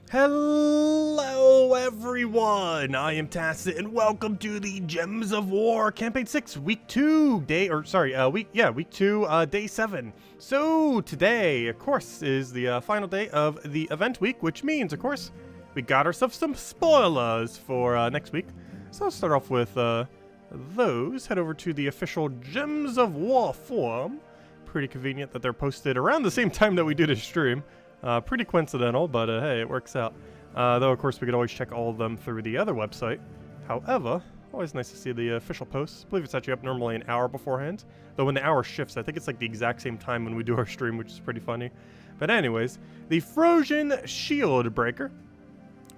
Hello everyone, I am Tacit and welcome to the Gems of War Campaign 6 Week 2, Week 2, Day 7. So today, of course, is the final day of the event week, which means, of course, we got ourselves some spoilers for next week. So let's start off with those. Head over to the official Gems of War forum. Pretty convenient that they're posted around the same time that we do this stream. Pretty coincidental, but hey, it works out. Though, of course, we could always check all of them through the other website. However, always nice to see the official posts. I believe it's actually up normally an hour beforehand. Though when the hour shifts, I think it's like the exact same time when we do our stream, which is pretty funny. But anyways, the Frozen Shield Breaker.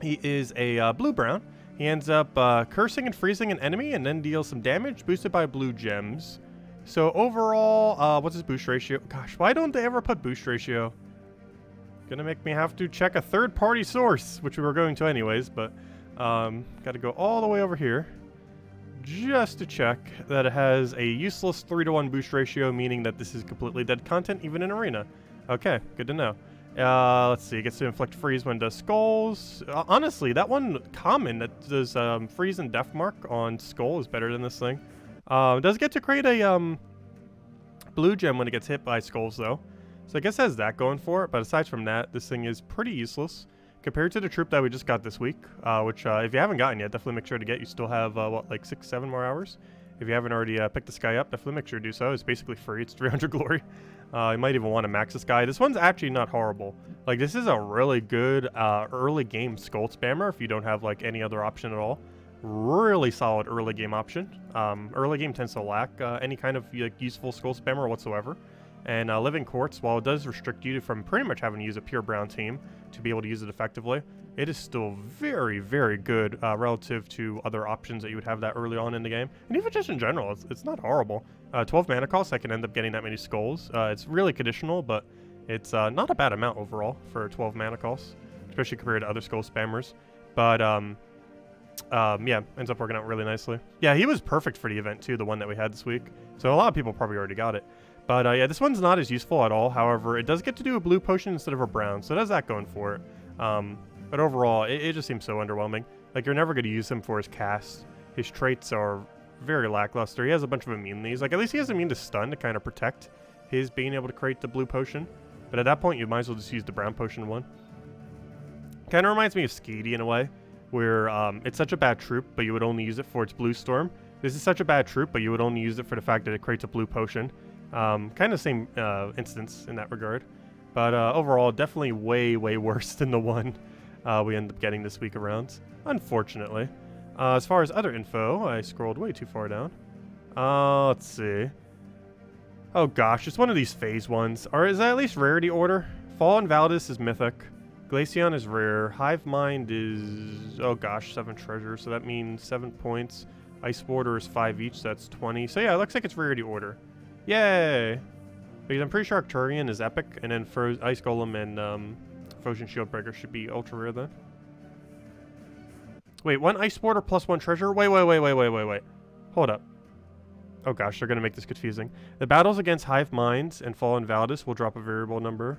He is a blue-brown. He ends up cursing and freezing an enemy and then deals some damage, boosted by blue gems. So overall, what's his boost ratio? Gosh, why don't they ever put boost ratio? Gonna make me have to check a third-party source, which we were going to anyways, but gotta go all the way over here just to check that it has a useless 3-to-1 boost ratio, meaning that this is completely dead content, even in arena. Okay, good to know. Let's see, it gets to inflict freeze when it does skulls. Honestly, that one common that does freeze and death mark on skull is better than this thing. It does get to create a blue gem when it gets hit by skulls, though. So I guess it has that going for it, but aside from that, this thing is pretty useless compared to the troop that we just got this week, which if you haven't gotten yet, definitely make sure to get. You still have, what, like 6-7 more hours? If you haven't already picked this guy up, definitely make sure to do so. It's basically free. It's 300 glory. You might even want to max this guy. This one's actually not horrible. Like, this is a really good early game skull spammer if you don't have, like, any other option at all. Really solid early game option. Early game tends to lack any kind of like, useful skull spammer whatsoever. And Living Quartz, while it does restrict you from pretty much having to use a pure brown team to be able to use it effectively, it is still very, very good relative to other options that you would have that early on in the game. And even just in general, it's not horrible. 12 mana costs, I can end up getting that many skulls. It's really conditional, but it's not a bad amount overall for 12 mana costs, especially compared to other skull spammers. But yeah, ends up working out really nicely. Yeah, he was perfect for the event too, the one that we had this week. So a lot of people probably already got it. But yeah, this one's not as useful at all. However, it does get to do a blue potion instead of a brown, so it has that going for it. But overall, it just seems so underwhelming. Like, you're never going to use him for his cast. His traits are very lackluster. He has a bunch of immunities. Like, at least he has immune to stun to kind of protect his being able to create the blue potion. But at that point, you might as well just use the brown potion one. Kind of reminds me of Skady in a way, where it's such a bad troop, but you would only use it for its blue storm. This is such a bad troop, but you would only use it for the fact that it creates a blue potion. Kind of same instance in that regard, but overall definitely way worse than the one we end up getting this week around, unfortunately. As far as other info, I scrolled way too far down. Let's see. Oh gosh, it's one of these phase ones. Or is that at least rarity order? Fallen Valdis is mythic, Glaceon is rare, Hive Mind is, oh gosh, 7 treasures, so that means 7 points. Ice Border is 5 each, so that's 20. So yeah, it looks like it's rarity order. Yay! Because I'm pretty sure AnarchyChampion is epic, and then Ice Golem and Frozen Shield Breaker should be ultra rare then. Wait, 1 Ice Border plus 1 treasure? Wait. Hold up. Oh gosh, they're gonna make this confusing. The battles against Hive Minds and Fallen Valdis will drop a variable number.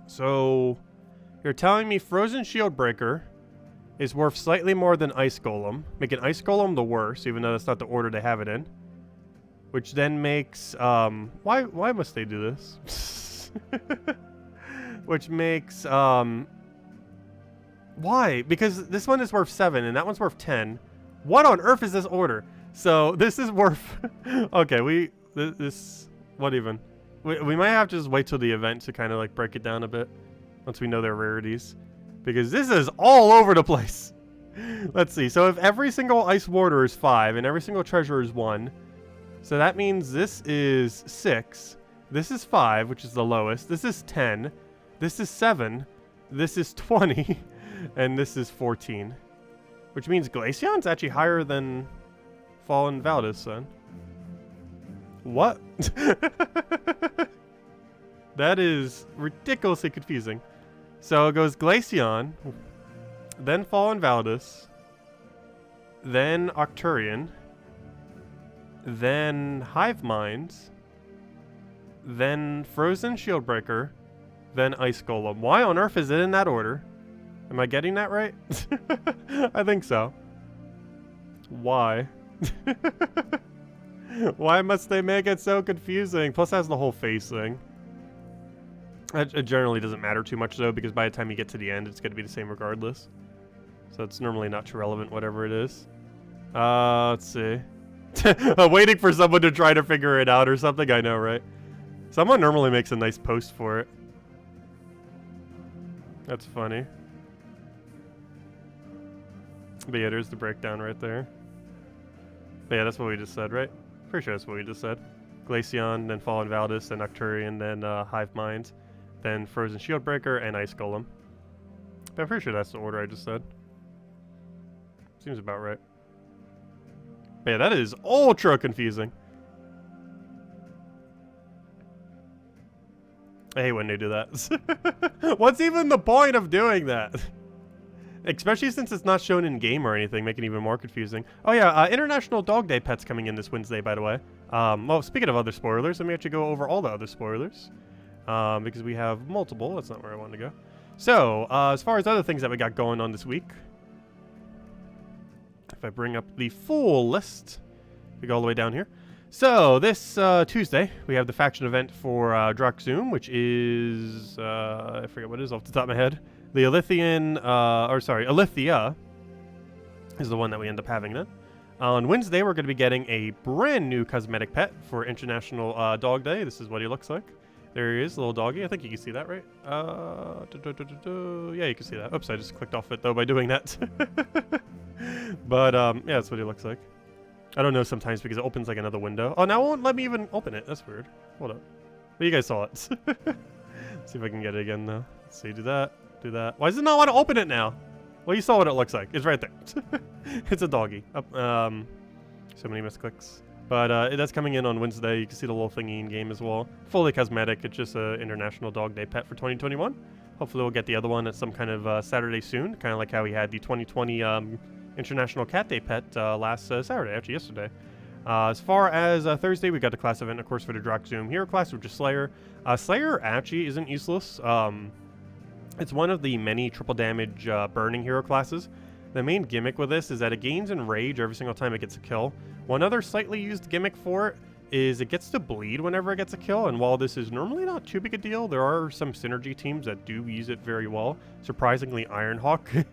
So you're telling me Frozen Shield Breaker is worth slightly more than Ice Golem, making Ice Golem the worst, even though that's not the order they have it in. Which then makes, why must they do this? Which makes, why? Because this one is worth 7, and that one's worth 10. What on earth is this order? So, this is worth, okay, what even? We might have to just wait till the event to kind of, like, break it down a bit, once we know their rarities. Because this is all over the place. Let's see. So if every single Ice Warder is 5 and every single treasure is 1, so that means this is 6. This is 5, which is the lowest. This is 10. This is 7. This is 20. And this is 14. Which means Glaceon's actually higher than Fallen Valdis, then. What? That is ridiculously confusing. So it goes Glaceon, then Fallen Valdis, then AnarchyChampion, then Hive Minds, then Frozen Shield Breaker, then Ice Golem. Why on earth is it in that order? Am I getting that right? I think so. Why? Why must they make it so confusing? Plus, it has the whole face thing. It generally doesn't matter too much, though, because by the time you get to the end, it's going to be the same regardless. So it's normally not too relevant, whatever it is. Let's see. Waiting for someone to try to figure it out or something, I know, right? Someone normally makes a nice post for it. That's funny. But yeah, there's the breakdown right there. But yeah, that's what we just said, right? Pretty sure that's what we just said. Glaceon, then Fallen Valdis, then Nocturian, then Hive Mind, then Frozen Shieldbreaker, and Ice Golem. But I'm pretty sure that's the order I just said. Seems about right. But yeah, that is ultra confusing. I hate when they do that. What's even the point of doing that? Especially since it's not shown in game or anything, making it even more confusing. Oh yeah, International Dog Day pets coming in this Wednesday, by the way. Well, speaking of other spoilers, let me actually go over all the other spoilers. Because we have multiple. That's not where I wanted to go. So, as far as other things that we got going on this week, if I bring up the full list, we go all the way down here. So, this Tuesday, we have the faction event for Drakzoom, which is, I forget what it is off the top of my head. The Alithia is the one that we end up having then. On Wednesday, we're going to be getting a brand new cosmetic pet for International Dog Day. This is what he looks like. There he is, little doggy. I think you can see that, right? Yeah, you can see that. Oops, I just clicked off it, though, by doing that. But, yeah, that's what he looks like. I don't know sometimes because it opens like another window. Oh, now it won't let me even open it. That's weird. Hold up. But you guys saw it. Let's see if I can get it again, though. Let's see, do that. Do that. Why does it not want to open it now? Well, you saw what it looks like. It's right there. It's a doggy. So many misclicks. But that's coming in on Wednesday. You can see the little thingy in game as well. Fully cosmetic. It's just an International Dog Day pet for 2021. Hopefully we'll get the other one at some kind of Saturday soon. Kind of like how we had the 2020 International Cat Day pet last Saturday, actually yesterday. As far as Thursday, we got the class event, of course, for the Drakzoom Hero class, which is Slayer. Slayer actually isn't useless. It's one of the many triple damage burning hero classes. The main gimmick with this is that it gains in rage every single time it gets a kill. One other slightly used gimmick for it is it gets to bleed whenever it gets a kill, and while this is normally not too big a deal, there are some synergy teams that do use it very well. Surprisingly, Ironhawk,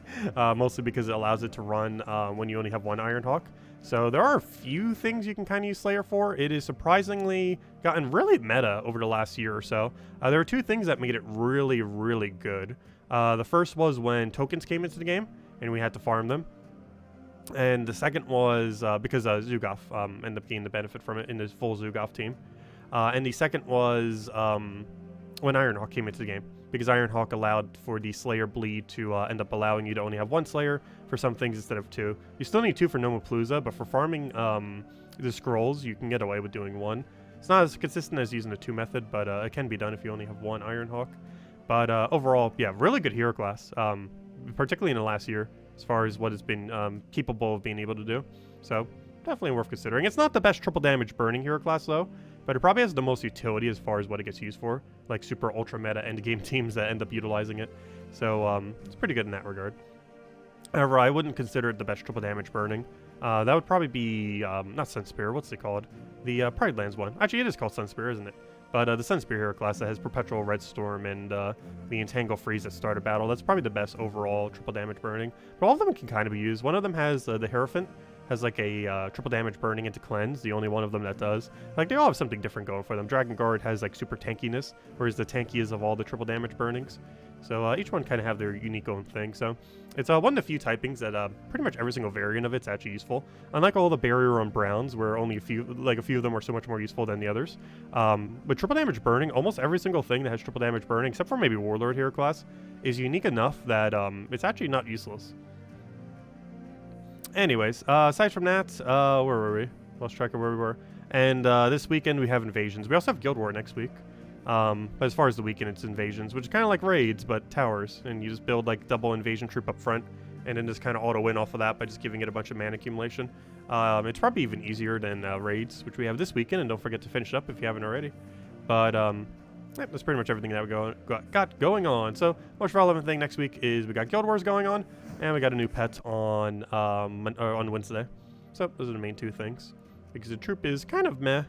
mostly because it allows it to run when you only have one Ironhawk. So there are a few things you can kind of use Slayer for. It is surprisingly gotten really meta over the last year or so. There are two things that made it really, really good. The first was when tokens came into the game, and we had to farm them. And the second was because Zugoff ended up getting the benefit from it in his full Zugoff team. And the second was when Ironhawk came into the game, because Ironhawk allowed for the Slayer bleed to end up allowing you to only have one Slayer for some things instead of two. You still need two for Nomapalooza, but for farming the scrolls, you can get away with doing one. It's not as consistent as using the two method, but it can be done if you only have one Ironhawk. But overall, yeah, really good hero class, particularly in the last year, as far as what it's been capable of being able to do. So definitely worth considering. It's not the best triple damage burning hero class, though, but it probably has the most utility as far as what it gets used for, like super ultra meta endgame teams that end up utilizing it. So it's pretty good in that regard. However, I wouldn't consider it the best triple damage burning. That would probably be, not Sunspear, what's it called? The Pride Lands one. Actually, it is called Sunspear, isn't it? But the Sunspear hero class that has Perpetual Red Storm and the Entangle Freeze at start of battle, that's probably the best overall triple damage burning. But all of them can kind of be used. One of them has the Hierophant, has like a triple damage burning into Cleanse, the only one of them that does. Like, they all have something different going for them. Dragon Guard has like super tankiness, whereas the tankiest of all the triple damage burnings. So each one kind of have their unique own thing. So it's one of the few typings that pretty much every single variant of it's actually useful. Unlike all the barrier on Browns, where only a few of them are so much more useful than the others. With triple damage burning, almost every single thing that has triple damage burning, except for maybe Warlord hero class, is unique enough that it's actually not useless. Anyways, aside from that, where were we? Lost track of where we were. And this weekend we have Invasions. We also have Guild War next week. But as far as the weekend, it's Invasions, which is kind of like raids, but towers. And you just build like double invasion troop up front, and then just kind of auto-win off of that by just giving it a bunch of mana accumulation. It's probably even easier than raids, which we have this weekend, and don't forget to finish it up if you haven't already. But Yep, that's pretty much everything that we got going on. So, most relevant thing next week is we got Guild Wars going on, and we got a new pet on Wednesday. So, those are the main two things. Because the troop is kind of meh.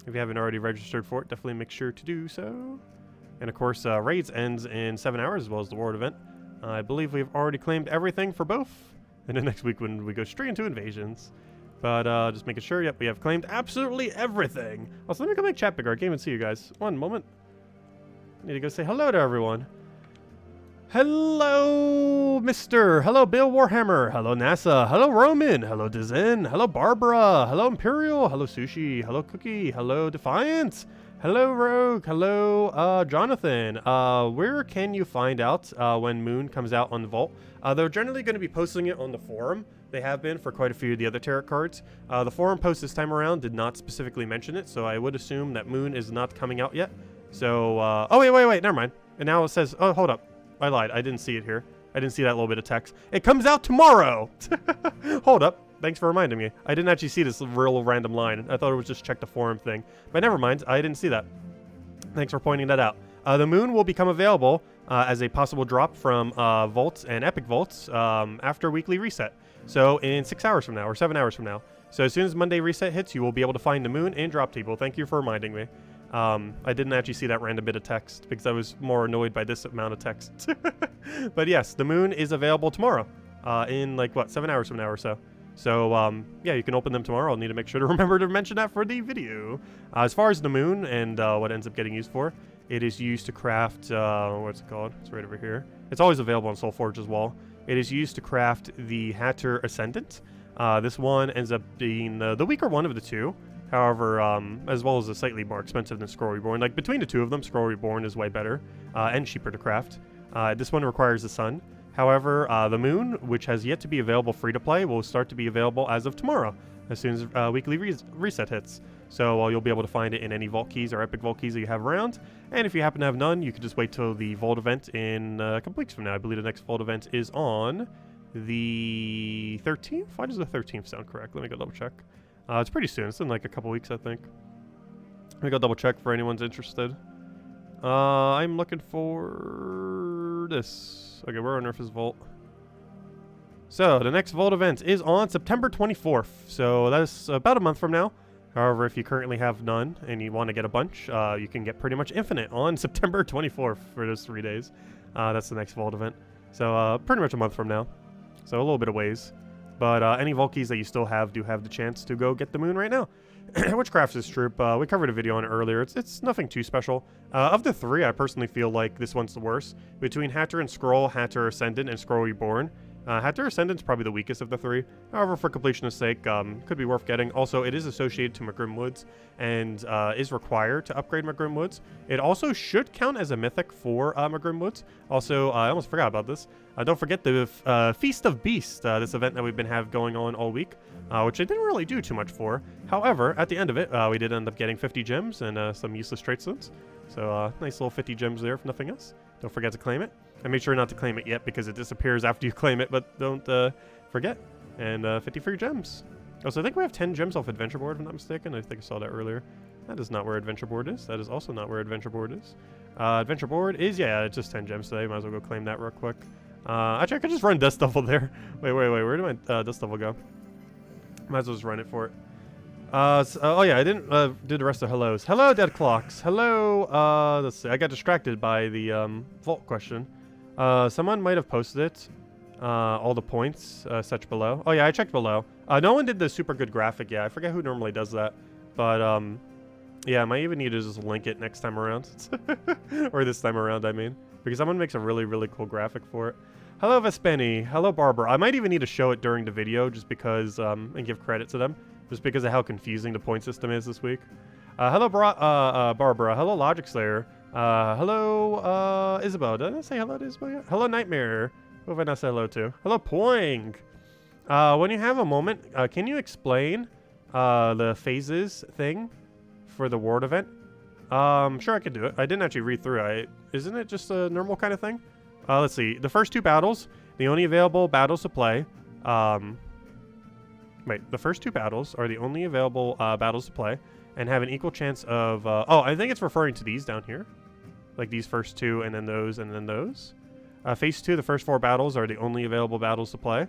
If you haven't already registered for it, definitely make sure to do so. And of course, Raids ends in 7 hours, as well as the World event. I believe we've already claimed everything for both. And then next week when we go straight into invasions. But just making sure, yep, we have claimed absolutely everything. Also, let me go make chat bigger. I can't even see you guys. One moment. I need to go say hello to everyone. Hello, Mr. Hello, Bill Warhammer. Hello, NASA. Hello, Roman. Hello, Dizen. Hello, Barbara. Hello, Imperial. Hello, Sushi. Hello, Cookie. Hello, Defiance. Hello, Rogue. Hello, Jonathan. Where can you find out when Moon comes out on the Vault? They're generally going to be posting it on the forum. They have been for quite a few of the other tarot cards. The forum post this time around did not specifically mention it, so I would assume that Moon is not coming out yet. So, oh, wait, never mind. And now it says, oh, hold up. I lied. I didn't see it here. I didn't see that little bit of text. It comes out tomorrow! Hold up. Thanks for reminding me. I didn't actually see this real random line. I thought it was just check the forum thing. But never mind. I didn't see that. Thanks for pointing that out. The Moon will become available as a possible drop from Vaults and Epic Vaults after weekly reset. So in 6 hours from now, or 7 hours from now. So as soon as Monday reset hits, you will be able to find the Moon in Drop Table. Thank you for reminding me. I didn't actually see that random bit of text because I was more annoyed by this amount of text. But yes, the Moon is available tomorrow in like, what, 7 hours from now or so. So, yeah, you can open them tomorrow. I'll need to make sure to remember to mention that for the video. As far as the Moon and what ends up getting used for, it is used to craft, what's it called? It's right over here. It's always available on Soulforge as well. It is used to craft the Hatter Ascendant. This one ends up being the weaker one of the two. However, as well as a slightly more expensive than Scroll Reborn. Like, between the two of them, Scroll Reborn is way better and cheaper to craft. This one requires the sun. However, the Moon, which has yet to be available free-to-play, will start to be available as of tomorrow, as soon as weekly reset hits. So you'll be able to find it in any Vault keys or Epic Vault keys that you have around. And if you happen to have none, you can just wait till the Vault event in a couple weeks from now. I believe the next Vault event is on the 13th? Why does the 13th sound correct? Let me go double check. It's pretty soon. It's in like a couple weeks, I think. Let me go double check for anyone's interested. I'm looking for this. Okay, we're on Earth's Vault. So, the next Vault event is on September 24th. So, that's about a month from now. However, if you currently have none and you want to get a bunch, you can get pretty much infinite on September 24th for those 3 days. That's the next Vault event. So, pretty much a month from now. So, a little bit of ways. But any Vault keys that you still have do have the chance to go get the Moon right now. Witchcraft's this troop. We covered a video on it earlier. It's nothing too special. Of the three, I personally feel like this one's the worst. Between Hatter and Scroll, Hatter Ascendant, and Scroll Reborn. Hatter Ascendant's probably the weakest of the three. However, for completionist sake, could be worth getting. Also, it is associated to McGrim Woods and is required to upgrade McGrim Woods. It also should count as a mythic for McGrim Woods. Also, I almost forgot about this. Don't forget the Feast of Beasts, this event that we've been going on all week, which I didn't really do too much for. However, at the end of it, we did end up getting 50 gems and some useless trait stones. So, nice little 50 gems there, if nothing else. Don't forget to claim it. And make sure not to claim it yet because it disappears after you claim it, but don't forget. And 50 free gems. Also, I think we have 10 gems off Adventure Board, if I'm not mistaken. I think I saw that earlier. That is not where Adventure Board is. That is also not where Adventure Board is. Adventure Board is, yeah, it's just 10 gems today. Might as well go claim that real quick. Actually, I could just run Dust Devil there. Wait. Where did my Dust Devil go? Might as well just run it for it. Oh yeah, I didn't do the rest of hellos. Hello, Dead Clocks. Hello, let's see. I got distracted by the Vault question. Someone might have posted it. All the points, such below. Oh yeah, I checked below. No one did the super good graphic yet. I forget who normally does that. But, yeah, I might even need to just link it next time around. Or this time around, I mean. Because someone makes a really, really cool graphic for it. Hello, Vespeni. Hello, Barbara. I might even need to show it during the video just because, and give credit to them. Just because of how confusing the point system is this week. Hello, Barbara. Hello, Logic Slayer. Hello, Isabel. Did I say hello to Isabel yet? Hello, Nightmare. Who have I not said hello to? Hello, Poing. When you have a moment, can you explain the phases thing for the World event? Sure, I could do it. I didn't actually read through it. Isn't it just a normal kind of thing? Let's see. The first two battles, the only available battles to play. Wait, the first two battles are the only available battles to play. and have an equal chance of... oh, I think it's referring to these down here. Like these first 2, and then those, and then those. Phase 2, the first 4 battles are the only available battles to play,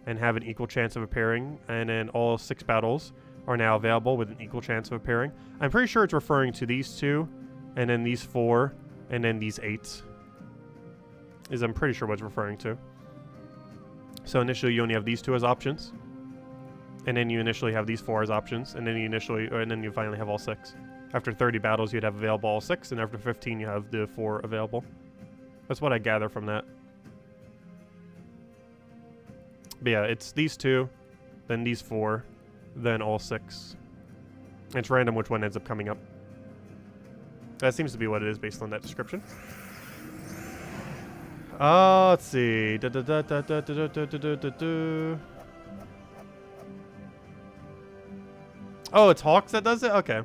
and have an equal chance of appearing, and then all 6 battles are now available with an equal chance of appearing. I'm pretty sure it's referring to these 2, and then these 4, and then these 8. I'm pretty sure what it's referring to. So initially you only have these 2 as options, and then you initially have these 4 as options, and then you finally have all 6. After 30 battles, you'd have available all 6, and after 15, you have the 4 available. That's what I gather from that. But yeah, it's these 2, then these 4, then all 6. It's random which one ends up coming up. That seems to be what it is based on that description. Let's see. Oh, it's Hawks that does it? Okay.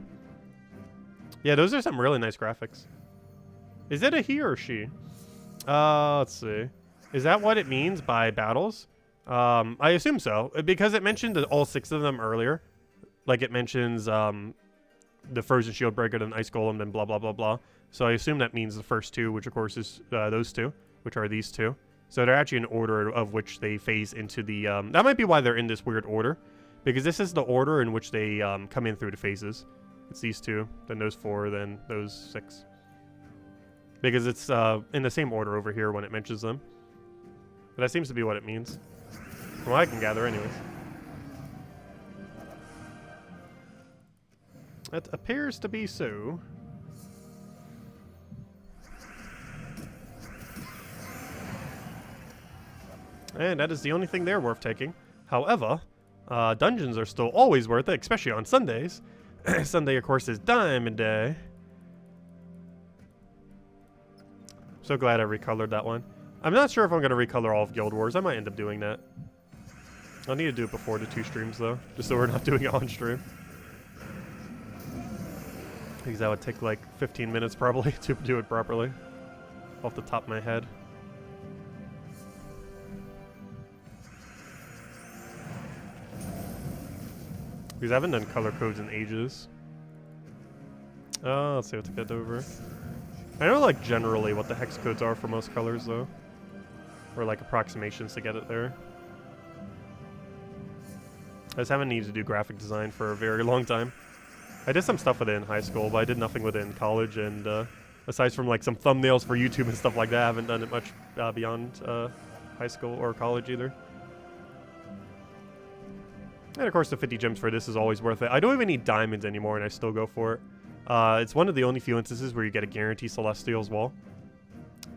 Yeah, those are some really nice graphics. Is it a he or she? Let's see. Is that what it means by battles? I assume so, because it mentioned all 6 of them earlier. Like it mentions the Frozen Shield Breaker, then Ice Golem, then blah, blah, blah, blah. So I assume that means the first 2, which of course is those 2, which are these 2. So they're actually in order of which they phase into the... that might be why they're in this weird order, because this is the order in which they come in through the phases. It's these 2, then those 4, then those 6. Because it's in the same order over here when it mentions them. But that seems to be what it means. From what I can gather anyways. It appears to be so. And that is the only thing they're worth taking. However, dungeons are still always worth it, especially on Sundays. Sunday, of course, is Diamond Day. So glad I recolored that one. I'm not sure if I'm going to recolor all of Guild Wars. I might end up doing that. I'll need to do it before the 2 streams, though. Just so we're not doing it on stream. Because that would take like 15 minutes, probably, to do it properly. Off the top of my head. Because I haven't done color codes in ages. Let's see what to get over. I know, like, generally what the hex codes are for most colors, though. Or, like, approximations to get it there. I just haven't needed to do graphic design for a very long time. I did some stuff with it in high school, but I did nothing with it in college, and aside from, like, some thumbnails for YouTube and stuff like that, I haven't done it much beyond high school or college either. And of course the 50 gems for this is always worth it. I don't even need diamonds anymore and I still go for it. It's one of the only few instances where you get a guarantee celestial as well.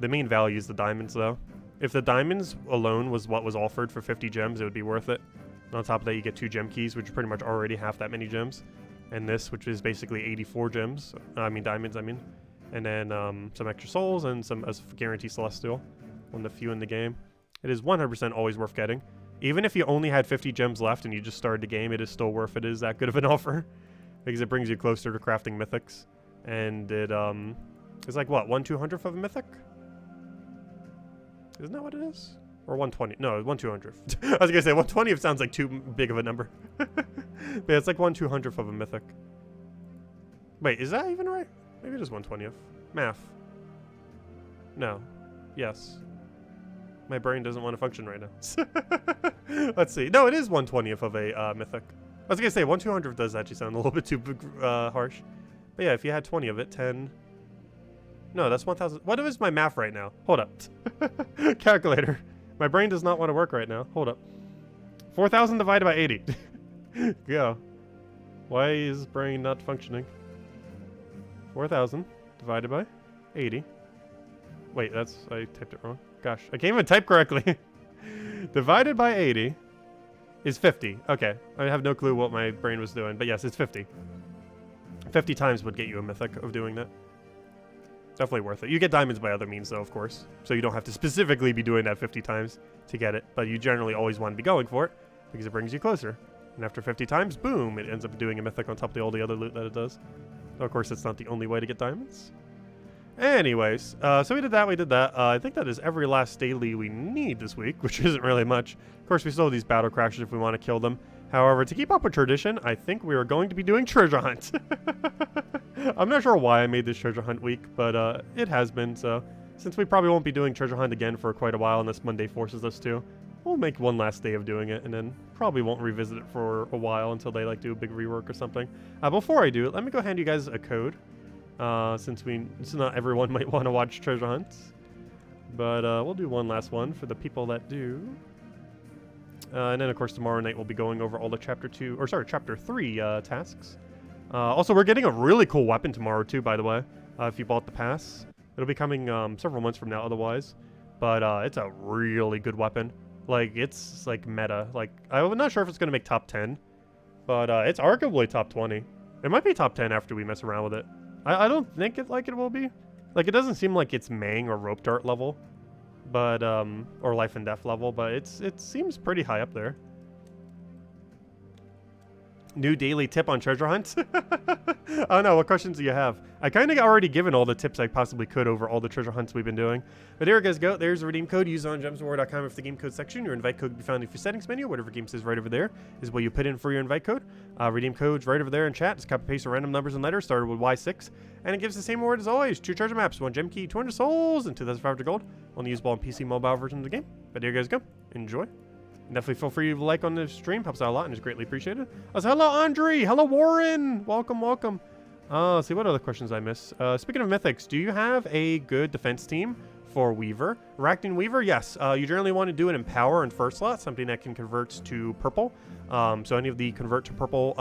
The main value is the diamonds though. If the diamonds alone was what was offered for 50 gems, it would be worth it. And on top of that you get 2 gem keys, which are pretty much already half that many gems. And this, which is basically 84 gems. Diamonds, I mean. And then some extra souls and some as guarantee celestial. One of the few in the game. It is 100% always worth getting. Even if you only had 50 gems left and you just started the game, it is still worth it. It is that good of an offer. Because it brings you closer to crafting mythics. And it is like, what, 1/200th of a mythic? Isn't that what it is? Or 1/20? No, 1/200th. I was going to say, 1/20th sounds like too big of a number. But yeah, it's like 1/200th of a mythic. Wait, is that even right? Maybe it is 1/20th. Math. No. Yes. My brain doesn't want to function right now. Let's see. No, it is 1/20th of a mythic. I was going to say, 1/200th does actually sound a little bit too harsh. But yeah, if you had 20 of it, 10... No, that's 1,000... What is my math right now? Hold up. Calculator. My brain does not want to work right now. Hold up. 4,000 divided by 80. Go. Why is brain not functioning? 4,000 divided by 80. Wait, I typed it wrong. Gosh, I can't even type correctly. Divided by 80 is 50. Okay, I have no clue what my brain was doing, but yes, it's 50. 50 times would get you a mythic of doing that. Definitely worth it. You get diamonds by other means, though, of course. So you don't have to specifically be doing that 50 times to get it. But you generally always want to be going for it because it brings you closer. And after 50 times, boom, it ends up doing a mythic on top of all the other loot that it does. Though, of course, it's not the only way to get diamonds. Anyways, so we did that. I think that is every last daily we need this week, which isn't really much. Of course, we still have these battle crashes if we want to kill them. However, to keep up with tradition, I think we are going to be doing treasure hunt. I'm not sure why I made this treasure hunt week, but it has been, so since we probably won't be doing treasure hunt again for quite a while unless Monday forces us to, we'll make one last day of doing it and then probably won't revisit it for a while until they like do a big rework or something. Before I do it, let me go hand you guys a code, since not everyone might want to watch treasure hunts. But we'll do one last one for the people that do. And then, of course, tomorrow night we'll be going over all the Chapter 3 tasks. Also, we're getting a really cool weapon tomorrow, too, by the way, if you bought the pass. It'll be coming several months from now otherwise. But it's a really good weapon. Like, it's, like, meta. Like, I'm not sure if it's going to make top 10. But it's arguably top 20. It might be top 10 after we mess around with it. I don't think it will be. Like, it doesn't seem like it's Mang or Rope Dart level. But, or Life and Death level, but it seems pretty high up there. New daily tip on treasure hunts? Oh no, what questions do you have? I kind of already given all the tips I possibly could over all the treasure hunts we've been doing. But here you guys go. There's a redeem code. Use it on gemsofwar.com for the game code section. Your invite code can be found in your settings menu. Whatever game says right over there is what you put in for your invite code. Redeem code's right over there in chat. Just copy paste random numbers and letters started with Y6. And it gives the same reward as always. 2 treasure maps, 1 gem key, 200 souls, and 2,500 gold on the usable and PC mobile version of the game. But here you guys go. Enjoy. Definitely feel free to like on the stream. Helps out a lot and is greatly appreciated. Hello, Andre. Hello, Warren. Welcome, welcome. Let's see what other questions I missed. Speaking of mythics, do you have a good defense team for Weaver? Arachnian Weaver, yes. You generally want to do it in power and first slot, something that can convert to purple. So any of the convert to purple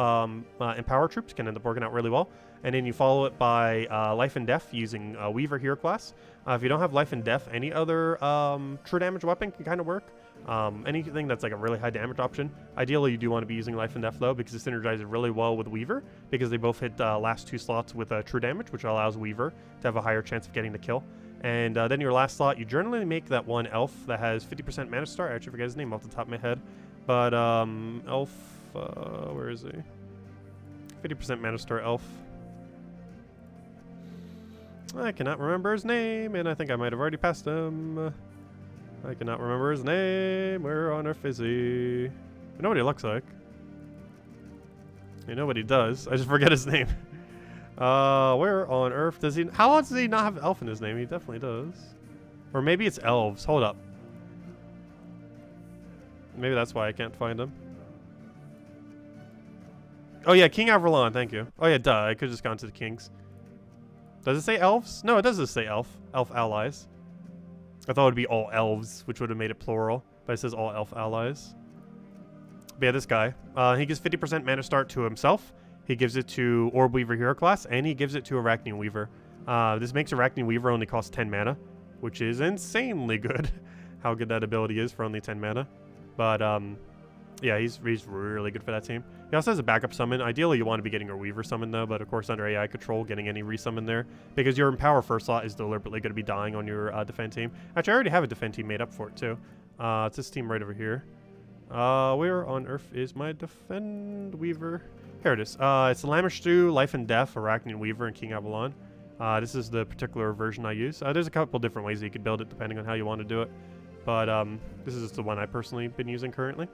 Empower troops can end up working out really well. And then you follow it by Life and Death using Weaver Hero class. If you don't have Life and Death, any other true damage weapon can kind of work. Anything that's like a really high damage option. Ideally, you do want to be using Life and Death though, because it synergizes really well with Weaver, because they both hit last 2 slots with true damage, which allows Weaver to have a higher chance of getting the kill. And then your last slot, you generally make that one elf that has 50% mana star. I actually forget his name off the top of my head. But elf, where is he? 50% mana star elf. I cannot remember his name, and I think I might have already passed him. I cannot remember his name. Where on earth is he? I know what he looks like. I know what he does. I just forget his name. Where on earth does he... How does he not have elf in his name? He definitely does. Or maybe it's elves. Hold up. Maybe that's why I can't find him. Oh yeah, King Averlon. Thank you. Oh yeah, duh. I could have just gone to the kings. Does it say elves? No, it doesn't say elf. Elf allies. I thought it would be all elves, which would have made it plural. But it says all elf allies. But yeah, this guy. He gives 50% mana start to himself. He gives it to Orb Weaver Hero class. And he gives it to Arachnian Weaver. This makes Arachnian Weaver only cost 10 mana. Which is insanely good. How good that ability is for only 10 mana. But, yeah, he's really good for that team. He also has a backup summon. Ideally, you want to be getting a Weaver summon, though. But, of course, under AI control, getting any resummon there. Because your Empower first slot is deliberately going to be dying on your defend team. Actually, I already have a defend team made up for it, too. It's this team right over here. Where on earth is my defend Weaver? Here it is. It's Lamishtu, Life and Death, Arachnian Weaver, and King Avalon. This is the particular version I use. There's a couple different ways that you could build it, depending on how you want to do it. But this is just the one I personally been using currently.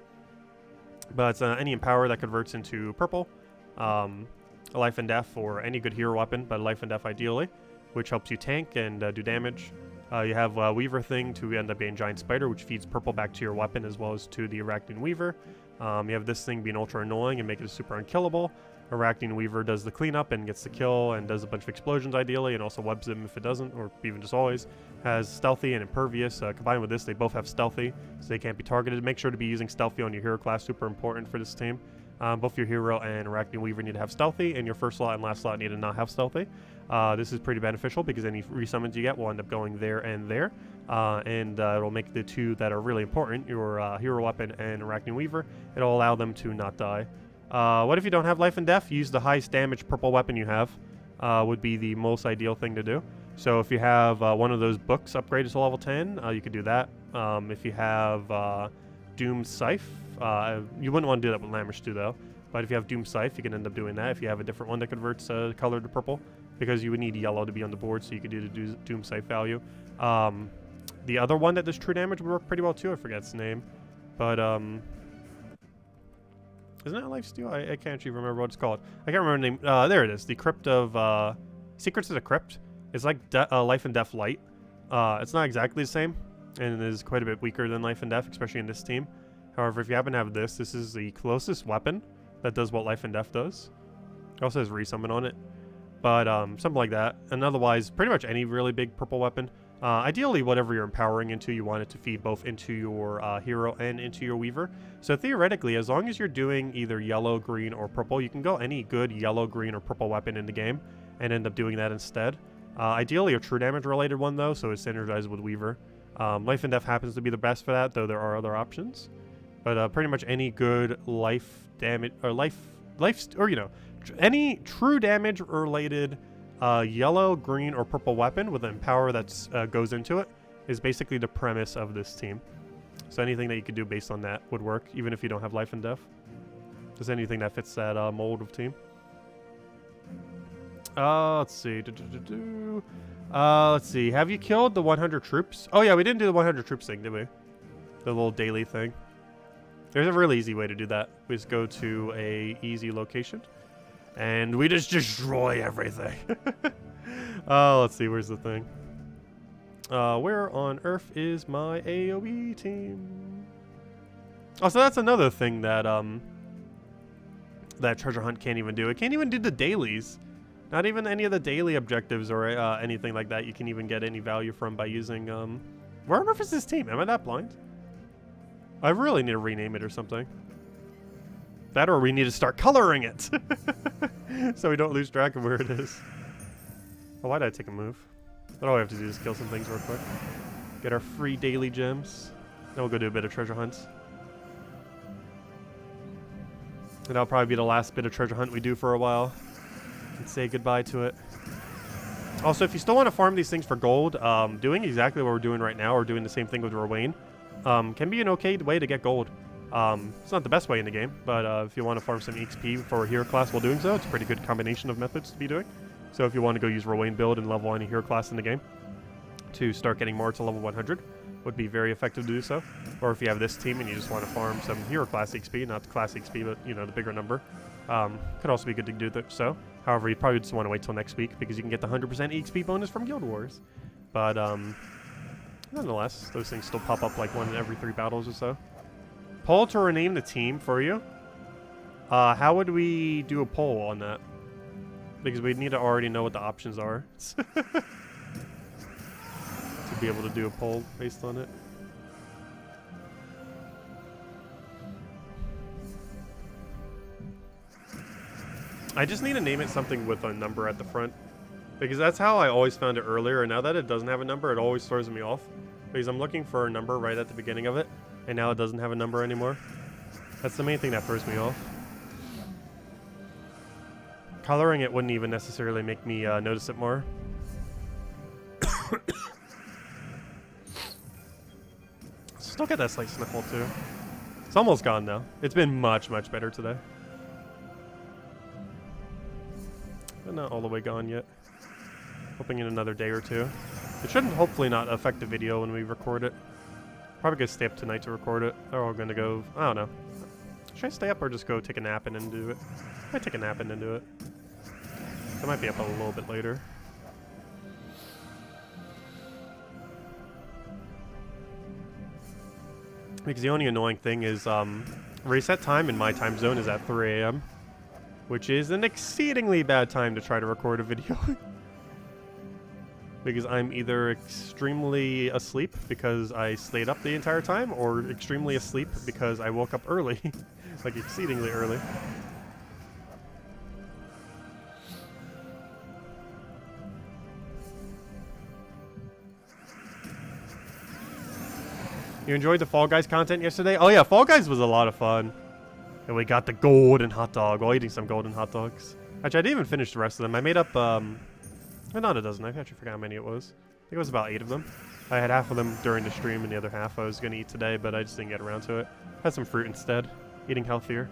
But it's any Empower that converts into purple, Life and Death, or any good hero weapon, but Life and Death ideally, which helps you tank and do damage. You have Weaver thing to end up being Giant Spider, which feeds purple back to your weapon as well as to the Arachnian Weaver. You have this thing being ultra annoying and make it super unkillable. Arachnian Weaver does the cleanup and gets the kill and does a bunch of explosions ideally, and also webs them if it doesn't, or even just always. Has stealthy and impervious. Combined with this, they both have stealthy, so they can't be targeted. Make sure to be using stealthy on your hero class, super important for this team. Both your hero and Arachnian Weaver need to have stealthy, and your first slot and last slot need to not have stealthy. This is pretty beneficial because any resummons you get will end up going there and there. It'll make the two that are really important, your hero weapon and Arachnian Weaver, it'll allow them to not die. What if you don't have Life and Death? Use the highest damage purple weapon you have, would be the most ideal thing to do. So if you have one of those books upgraded to level 10, you could do that. If you have Doom Scythe, you wouldn't want to do that with Lamishtu though. But if you have Doom Scythe, you can end up doing that. If you have a different one that converts color to purple, because you would need yellow to be on the board, so you could do the Doom Scythe value. The other one that does true damage would work pretty well too. I forget its name, but Isn't it lifesteal? I can't actually remember what it's called. I can't remember the name. There it is. The Crypt of Secrets of the Crypt. It's like Life and Death Light. It's not exactly the same, and it is quite a bit weaker than Life and Death, especially in this team. However, if you happen to have this is the closest weapon that does what Life and Death does. It also has resummon on it, but something like that. And otherwise, pretty much any really big purple weapon. Ideally, whatever you're empowering into, you want it to feed both into your hero and into your weaver. So theoretically, as long as you're doing either yellow, green, or purple, you can go any good yellow, green, or purple weapon in the game and end up doing that instead. Ideally, a true damage related one though, so it's synergized with weaver. Life and Death happens to be the best for that, though there are other options. But pretty much any good life damage or any true damage related yellow, green, or purple weapon with an empower that goes into it is basically the premise of this team. So anything that you could do based on that would work, even if you don't have Life and Death. Just anything that fits that mold of team. Let's see. Let's see. Have you killed the 100 troops? Oh yeah, we didn't do the 100 troops thing, did we? The little daily thing. There's a really easy way to do that. We just go to a easy location. And we just destroy everything. Let's see. Where's the thing? Where on earth is my AoE team? Oh, so that's another thing that that treasure hunt can't even do. It can't even do the dailies. Not even any of the daily objectives or anything like that you can even get any value from by using... Where on earth is this team? Am I that blind? I really need to rename it or something. That or we need to start coloring it. So we don't lose track of where it is. Oh, why did I take a move? All we have to do is kill some things real quick. Get our free daily gems. Then we'll go do a bit of treasure hunts. And that'll probably be the last bit of treasure hunt we do for a while. And say goodbye to it. Also, if you still want to farm these things for gold, doing exactly what we're doing right now, or doing the same thing with Rowan, can be an okay way to get gold. It's not the best way in the game, but if you want to farm some XP for a hero class while doing so, it's a pretty good combination of methods to be doing. So if you want to go use Rowan build and level any hero class in the game to start getting more to level 100, would be very effective to do so. Or if you have this team and you just want to farm some hero class XP, not the class XP, but you know, the bigger number, could also be good to do that. So, however, you probably just want to wait till next week because you can get the 100% XP bonus from Guild Wars. But nonetheless, those things still pop up like 1 in every 3 battles or so. Poll to rename the team for you. How would we do a poll on that? Because we'd need to already know what the options are. To be able to do a poll based on it. I just need to name it something with a number at the front. Because that's how I always found it earlier, and now that it doesn't have a number, it always throws me off. Because I'm looking for a number right at the beginning of it, and now it doesn't have a number anymore. That's the main thing that throws me off. Coloring it wouldn't even necessarily make me notice it more. Still got that slight sniffle too. It's almost gone though. It's been much, much better today. But not all the way gone yet. Hoping in another day or two. It shouldn't hopefully not affect the video when we record it. Probably gonna stay up tonight to record it. Or we're gonna go, I don't know. Should I stay up or just go take a nap and then do it? I might take a nap and then do it. I might be up a little bit later. Because the only annoying thing is reset time in my time zone is at 3 a.m. Which is an exceedingly bad time to try to record a video. Because I'm either extremely asleep because I stayed up the entire time, or extremely asleep because I woke up early. Like exceedingly early. You enjoyed the Fall Guys content yesterday? Oh yeah, Fall Guys was a lot of fun. And we got the golden hot dog while eating some golden hot dogs. Actually, I didn't even finish the rest of them. I made up, not a dozen. I actually forgot how many it was. I think it was about 8 of them. I had half of them during the stream and the other half I was going to eat today, but I just didn't get around to it. Had some fruit instead. Eating healthier.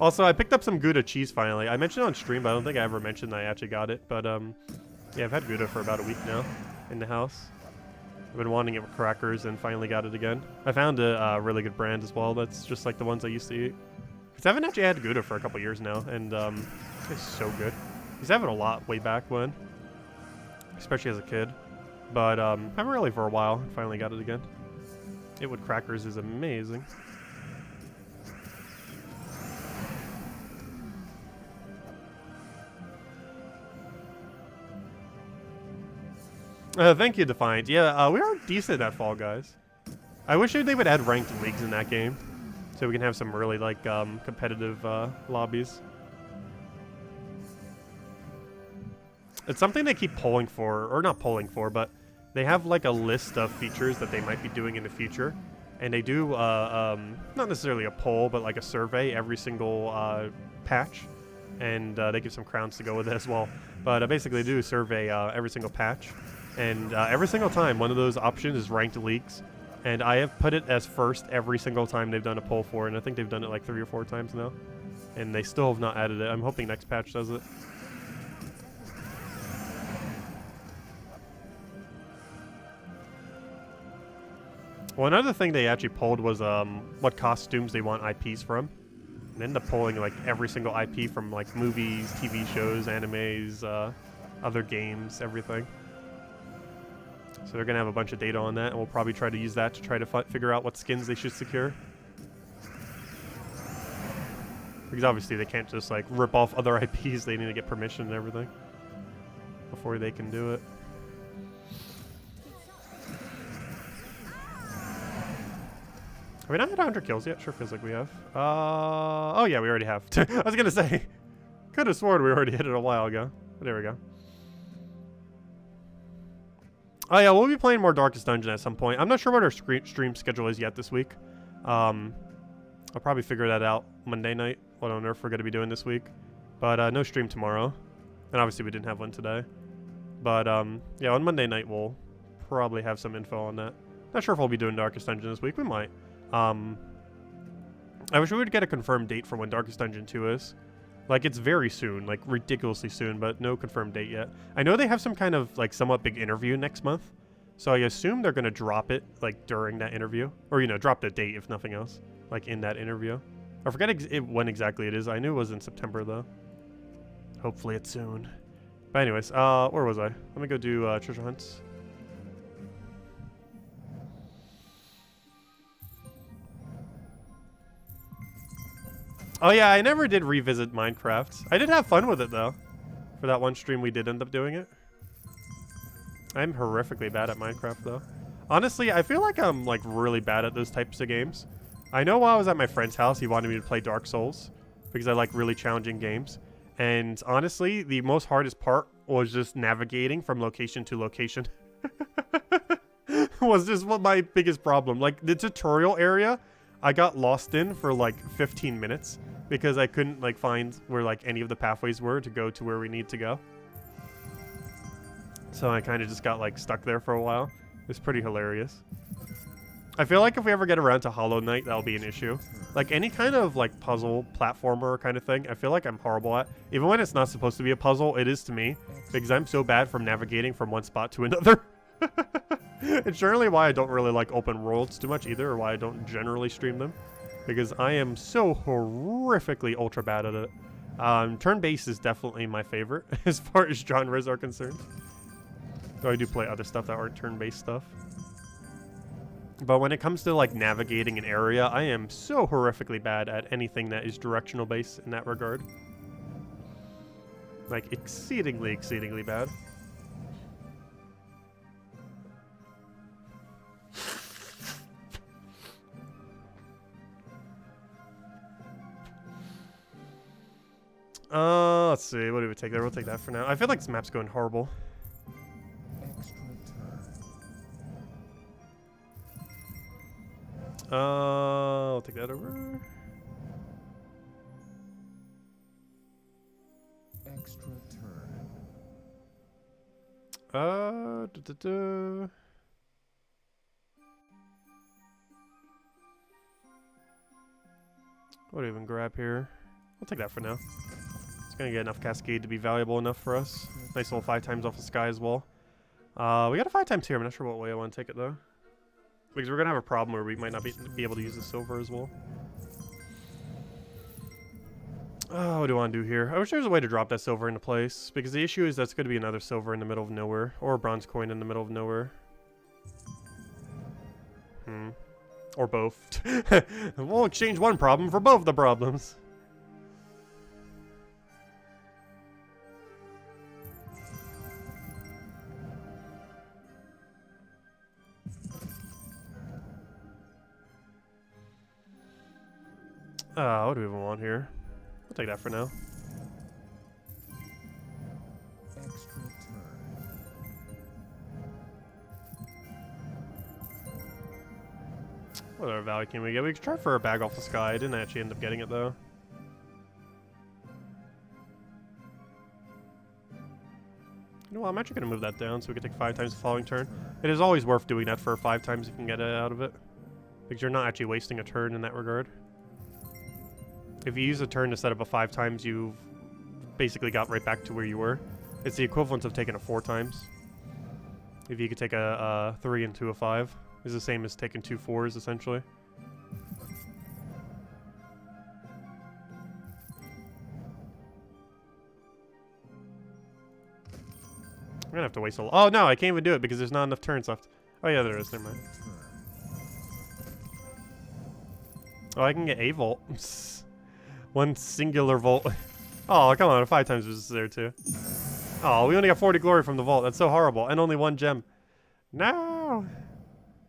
Also, I picked up some Gouda cheese finally. I mentioned it on stream, but I don't think I ever mentioned I actually got it. But, yeah, I've had Gouda for about a week now in the house. I've been wanting it with crackers and finally got it again. I found a really good brand as well that's just like the ones I used to eat. Because I haven't actually had Gouda for a couple years now, and it's so good. He's having a lot way back when, especially as a kid. But haven't really for a while. Finally got it again. It with crackers is amazing. Thank you, Defiant. Yeah, we are decent at Fall Guys. I wish they would add ranked leagues in that game, so we can have some really like competitive lobbies. It's something they keep polling for, or not polling for, but they have like a list of features that they might be doing in the future, and they do not necessarily a poll, but like a survey every single patch, and they give some crowns to go with it as well. But basically, they do a survey every single patch. And every single time, one of those options is ranked leagues. And I have put it as first every single time they've done a poll for it. And I think they've done it like 3 or 4 times now. And they still have not added it. I'm hoping next patch does it. Well, another thing they actually polled was what costumes they want IPs from. And ended up polling like every single IP from like movies, TV shows, animes, other games, everything. So they're going to have a bunch of data on that, and we'll probably try to use that to try to figure out what skins they should secure. Because obviously they can't just like rip off other IPs, they need to get permission and everything before they can do it. Have we not had 100 kills yet? Sure feels like we have. Oh yeah, we already have. I was going to say, could have sworn we already hit it a while ago. But there we go. Oh yeah, we'll be playing more Darkest Dungeon at some point. I'm not sure what our stream schedule is yet this week. I'll probably figure that out Monday night, what on earth we're going to be doing this week. But no stream tomorrow. And obviously we didn't have one today. But yeah, on Monday night we'll probably have some info on that. Not sure if we'll be doing Darkest Dungeon this week. We might. I wish we would get a confirmed date for when Darkest Dungeon 2 is. Like, it's very soon, like, ridiculously soon, but no confirmed date yet. I know they have some kind of, like, somewhat big interview next month, so I assume they're going to drop it, like, during that interview. Or, you know, drop the date, if nothing else, like, in that interview. I forget when exactly it is. I knew it was in September, though. Hopefully it's soon. But anyways, where was I? Let me go do treasure hunts. Oh yeah, I never did revisit Minecraft. I did have fun with it though. For that one stream we did end up doing it. I'm horrifically bad at Minecraft though. Honestly, I feel like I'm like really bad at those types of games. I know while I was at my friend's house, he wanted me to play Dark Souls because I like really challenging games. And honestly, the most hardest part was just navigating from location to location. Was just what my biggest problem. Like the tutorial area, I got lost in for like 15 minutes because I couldn't like find where like any of the pathways were to go to where we need to go. So I kind of just got like stuck there for a while. It's pretty hilarious. I feel like if we ever get around to Hollow Knight, that'll be an issue. Like any kind of like puzzle platformer kind of thing, I feel like I'm horrible at. Even when it's not supposed to be a puzzle, it is to me because I'm so bad from navigating from one spot to another. It's generally why I don't really like open worlds too much either, or why I don't generally stream them, because I am so horrifically ultra bad at it. Turn-based is definitely my favorite as far as genres are concerned. Though I do play other stuff that aren't turn-based stuff. But when it comes to like navigating an area, I am so horrifically bad at anything that is directional based in that regard. Like exceedingly, exceedingly bad. Let's see. What do we take there? We'll take that for now. I feel like this map's going horrible. I'll take that over. Extra turn. What do we even grab here? I'll take that for now. It's gonna get enough Cascade to be valuable enough for us. Nice little 5 times off the sky as well. We got a 5 times here. I'm not sure what way I want to take it though. Because we're gonna have a problem where we might not be able to use the silver as well. Oh, what do I want to do here? I wish there was a way to drop that silver into place, because the issue is that's going to be another silver in the middle of nowhere, or a bronze coin in the middle of nowhere. Or both. We'll exchange one problem for both the problems. What do we even want here? We'll take that for now. Extra turn. What other value can we get? We could try for a bag off the sky. I didn't actually end up getting it though. You know what, I'm actually going to move that down so we can take 5 times the following turn. It is always worth doing that for 5 times if you can get it out of it. Because you're not actually wasting a turn in that regard. If you use a turn to set up a 5 times, you've basically got right back to where you were. It's the equivalent of taking a 4 times. If you could take a 3 into a 5. It's the same as taking 2 4s, essentially. I'm gonna have to waste a lot. Oh no, I can't even do it because there's not enough turns left. Oh yeah, there is. Never mind. Oh, I can get a volt. One singular volt. Oh, come on. 5 times was there too. Oh, we only got 40 glory from the vault. That's so horrible. And only 1 gem. No.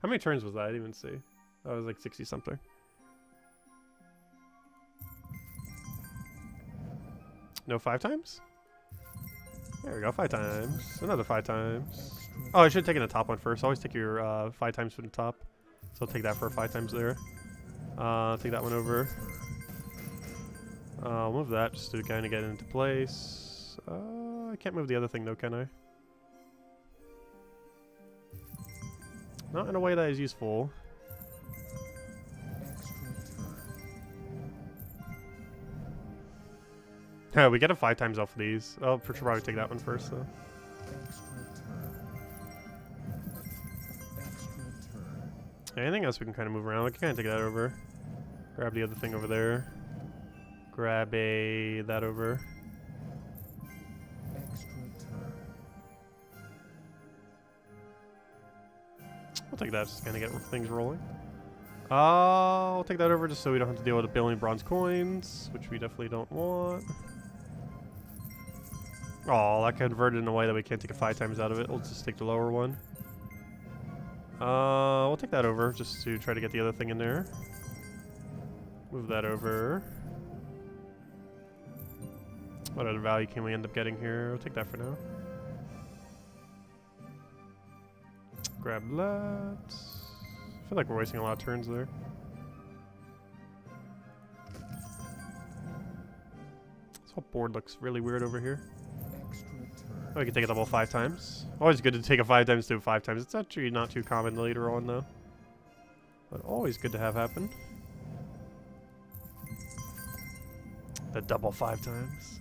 How many turns was that? I didn't even see. That was like 60 something. No 5 times? There we go. 5 times. Another 5 times. Oh, I should have taken the top one first. Always take your 5 times from the top. So I'll take that for 5 times there. Take that one over. I'll move that just to kind of get into place. I can't move the other thing though, can I? Not in a way that is useful. Yeah, we get a 5 times off of these. I'll probably take that one first though. Anything else we can kind of move around? We can kind of take that over. Grab the other thing over there. Grab that over. We'll take that just to kind of get things rolling. I'll take that over just so we don't have to deal with a billion bronze coins, which we definitely don't want. Oh, that converted in a way that we can't take a 5 times out of it. We'll just take the lower one. We'll take that over just to try to get the other thing in there. Move that over. What other value can we end up getting here? We'll take that for now. Grab that. I feel like we're wasting a lot of turns there. This whole board looks really weird over here. Oh, we can take a double 5 times. Always good to take a 5 times to 5 times. It's actually not too common later on though. But always good to have happen. The double 5 times.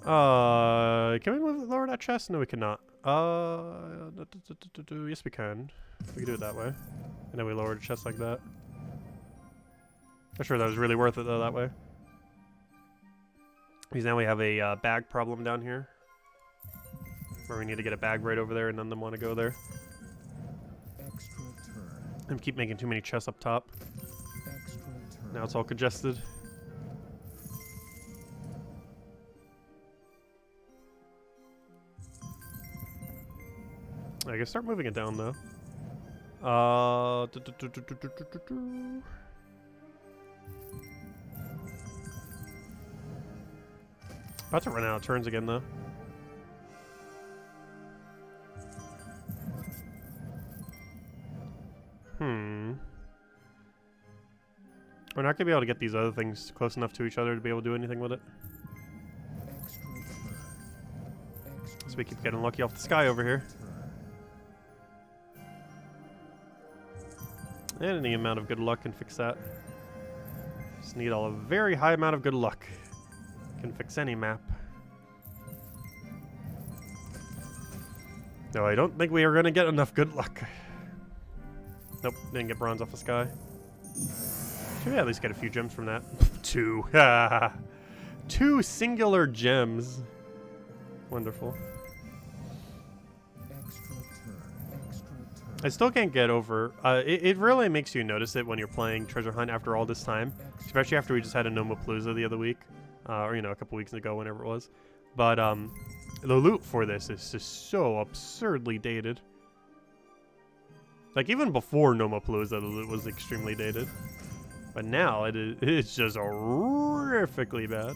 Can we lower that chest? No, we cannot. Yes, we can. We can do it that way. And then we lower the chest like that. Not sure that was really worth it though that way. Because now we have a bag problem down here. Where we need to get a bag right over there and none of them want to go there. And keep making too many chests up top. Now it's all congested. I guess start moving it down though. About to run out of turns again though. We're not gonna be able to get these other things close enough to each other to be able to do anything with it. So we keep getting lucky off the sky over here. And any amount of good luck can fix that. Just need a very high amount of good luck. Can fix any map. No, I don't think we are gonna get enough good luck. Nope, didn't get bronze off the sky. Should we at least get a few gems from that? 2. 2 singular gems. Wonderful. I still can't get over. It really makes you notice it when you're playing Treasure Hunt after all this time, especially after we just had a Nomapalooza the other week, or you know, a couple weeks ago, whenever it was. But the loot for this is just so absurdly dated. Like even before Nomapalooza, the loot was extremely dated, but now it's just horrifically bad.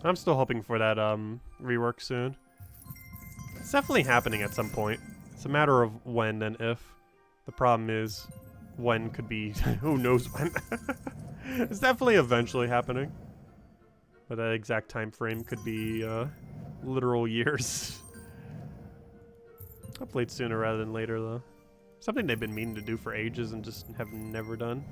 I'm still hoping for that rework soon. It's definitely happening at some point. It's a matter of when and if. The problem is, when could be who knows when. It's definitely eventually happening, but that exact time frame could be literal years. Hopefully it's sooner rather than later, though. Something they've been meaning to do for ages and just have never done.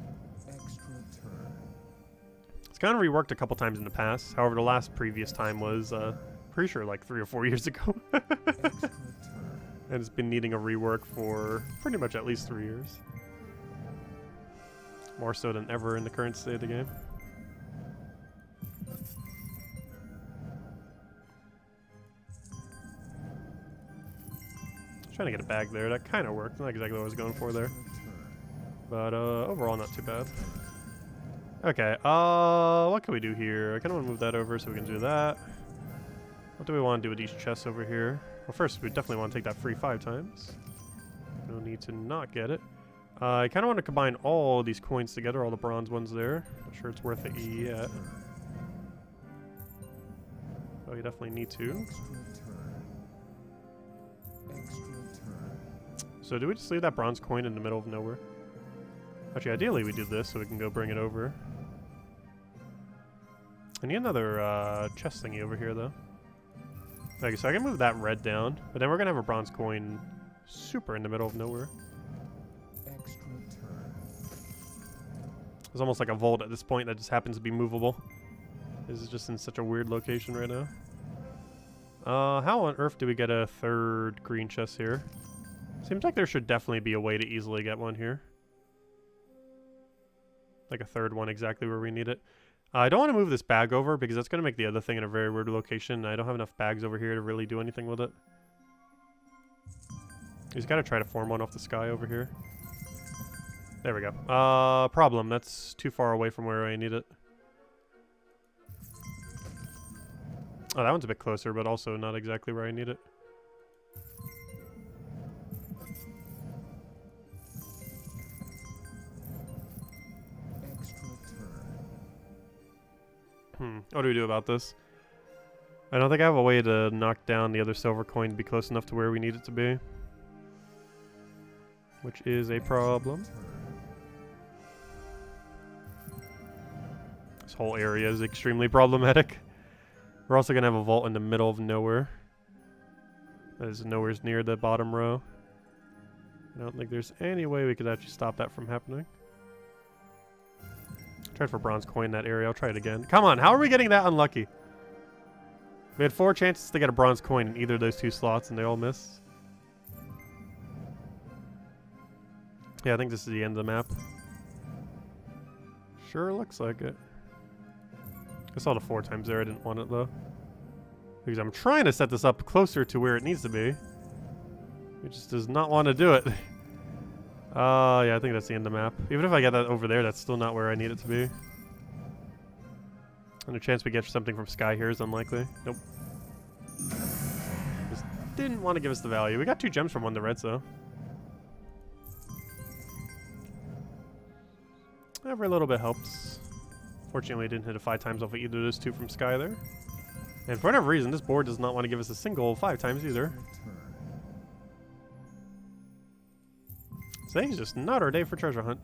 It's kind of reworked a couple times in the past. However, the last previous time was pretty sure like 3 or 4 years ago. And it's been needing a rework for pretty much at least 3 years. More so than ever in the current state of the game. Trying to get a bag there. That kind of worked. Not exactly what I was going for there. But overall, not too bad. Okay, what can we do here? I kind of want to move that over so we can do that. What do we want to do with these chests over here? Well, first, we definitely want to take that free 5 times. No need to not get it. I kind of want to combine all these coins together, all the bronze ones there. Not sure it's worth it yet. Oh, you definitely need to. So do we just leave that bronze coin in the middle of nowhere? Actually, ideally we do this so we can go bring it over. I need another chest thingy over here, though. Okay, so I can move that red down, but then we're going to have a bronze coin super in the middle of nowhere. It's almost like a vault at this point that just happens to be movable. This is just in such a weird location right now. How on earth do we get a 3rd green chest here? Seems like there should definitely be a way to easily get one here. Like a 3rd one exactly where we need it. I don't want to move this bag over because that's going to make the other thing in a very weird location. I don't have enough bags over here to really do anything with it. He's got to try to form one off the sky over here. There we go. Problem. That's too far away from where I need it. Oh, that one's a bit closer, but also not exactly where I need it. What do we do about this? I don't think I have a way to knock down the other silver coin to be close enough to where we need it to be. Which is a problem. This whole area is extremely problematic. We're also going to have a vault in the middle of nowhere. That is nowhere's near the bottom row. I don't think there's any way we could actually stop that from happening. Tried for bronze coin in that area. I'll try it again. Come on, how are we getting that unlucky? We had 4 chances to get a bronze coin in either of those 2 slots, and they all missed. Yeah, I think this is the end of the map. Sure looks like it. I saw the 4 times there. I didn't want it, though. Because I'm trying to set this up closer to where it needs to be. It just does not want to do it. Yeah, I think that's the end of the map. Even if I get that over there, that's still not where I need it to be. And the chance we get something from Sky here is unlikely. Nope. Just didn't want to give us the value. We got 2 gems from one of the reds, though. Every little bit helps. Fortunately, I didn't hit it 5 times off of either of those 2 from Sky there. And for whatever reason, this board does not want to give us a single 5 times either. Today's just not our day for treasure hunt.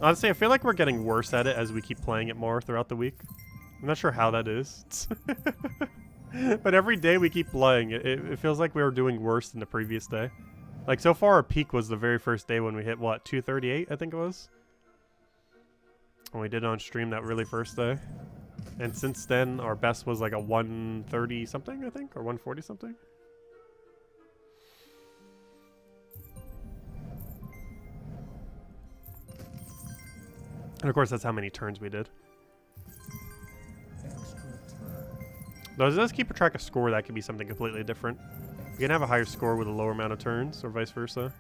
Honestly, I feel like we're getting worse at it as we keep playing it more throughout the week. I'm not sure how that is. But every day we keep playing it, it feels like we were doing worse than the previous day. Like, so far our peak was the very first day when we hit, what, 238, I think it was? When we did it on stream that really first day. And since then, our best was like a 130 something, I think? Or 140 something? And of course, that's how many turns we did. Extra turn. Though it does keep a track of score, that could be something completely different. You can have a higher score with a lower amount of turns, or vice versa.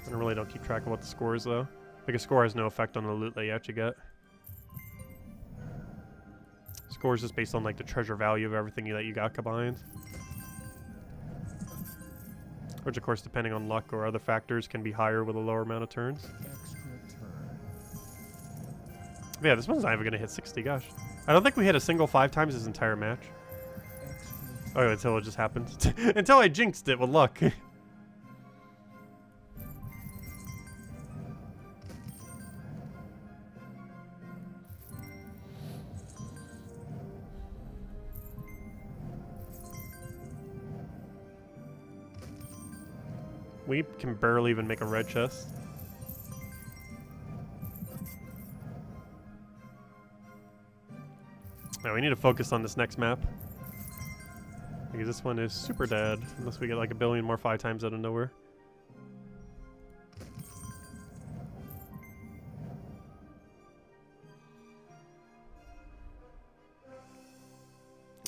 I really don't keep track of what the score is, though. Like, a score has no effect on the loot that you actually get. Score is just based on, like, the treasure value of everything that you got combined. Which, of course, depending on luck or other factors, can be higher with a lower amount of turns. Extra turn. But yeah, this one's not even going to hit 60, gosh. I don't think we hit a single 5 times this entire match. Extra Oh, until it just happened. Until I jinxed it with luck. We can barely even make a red chest. Now we need to focus on this next map. Because this one is super dead, unless we get like a billion more 5 times out of nowhere.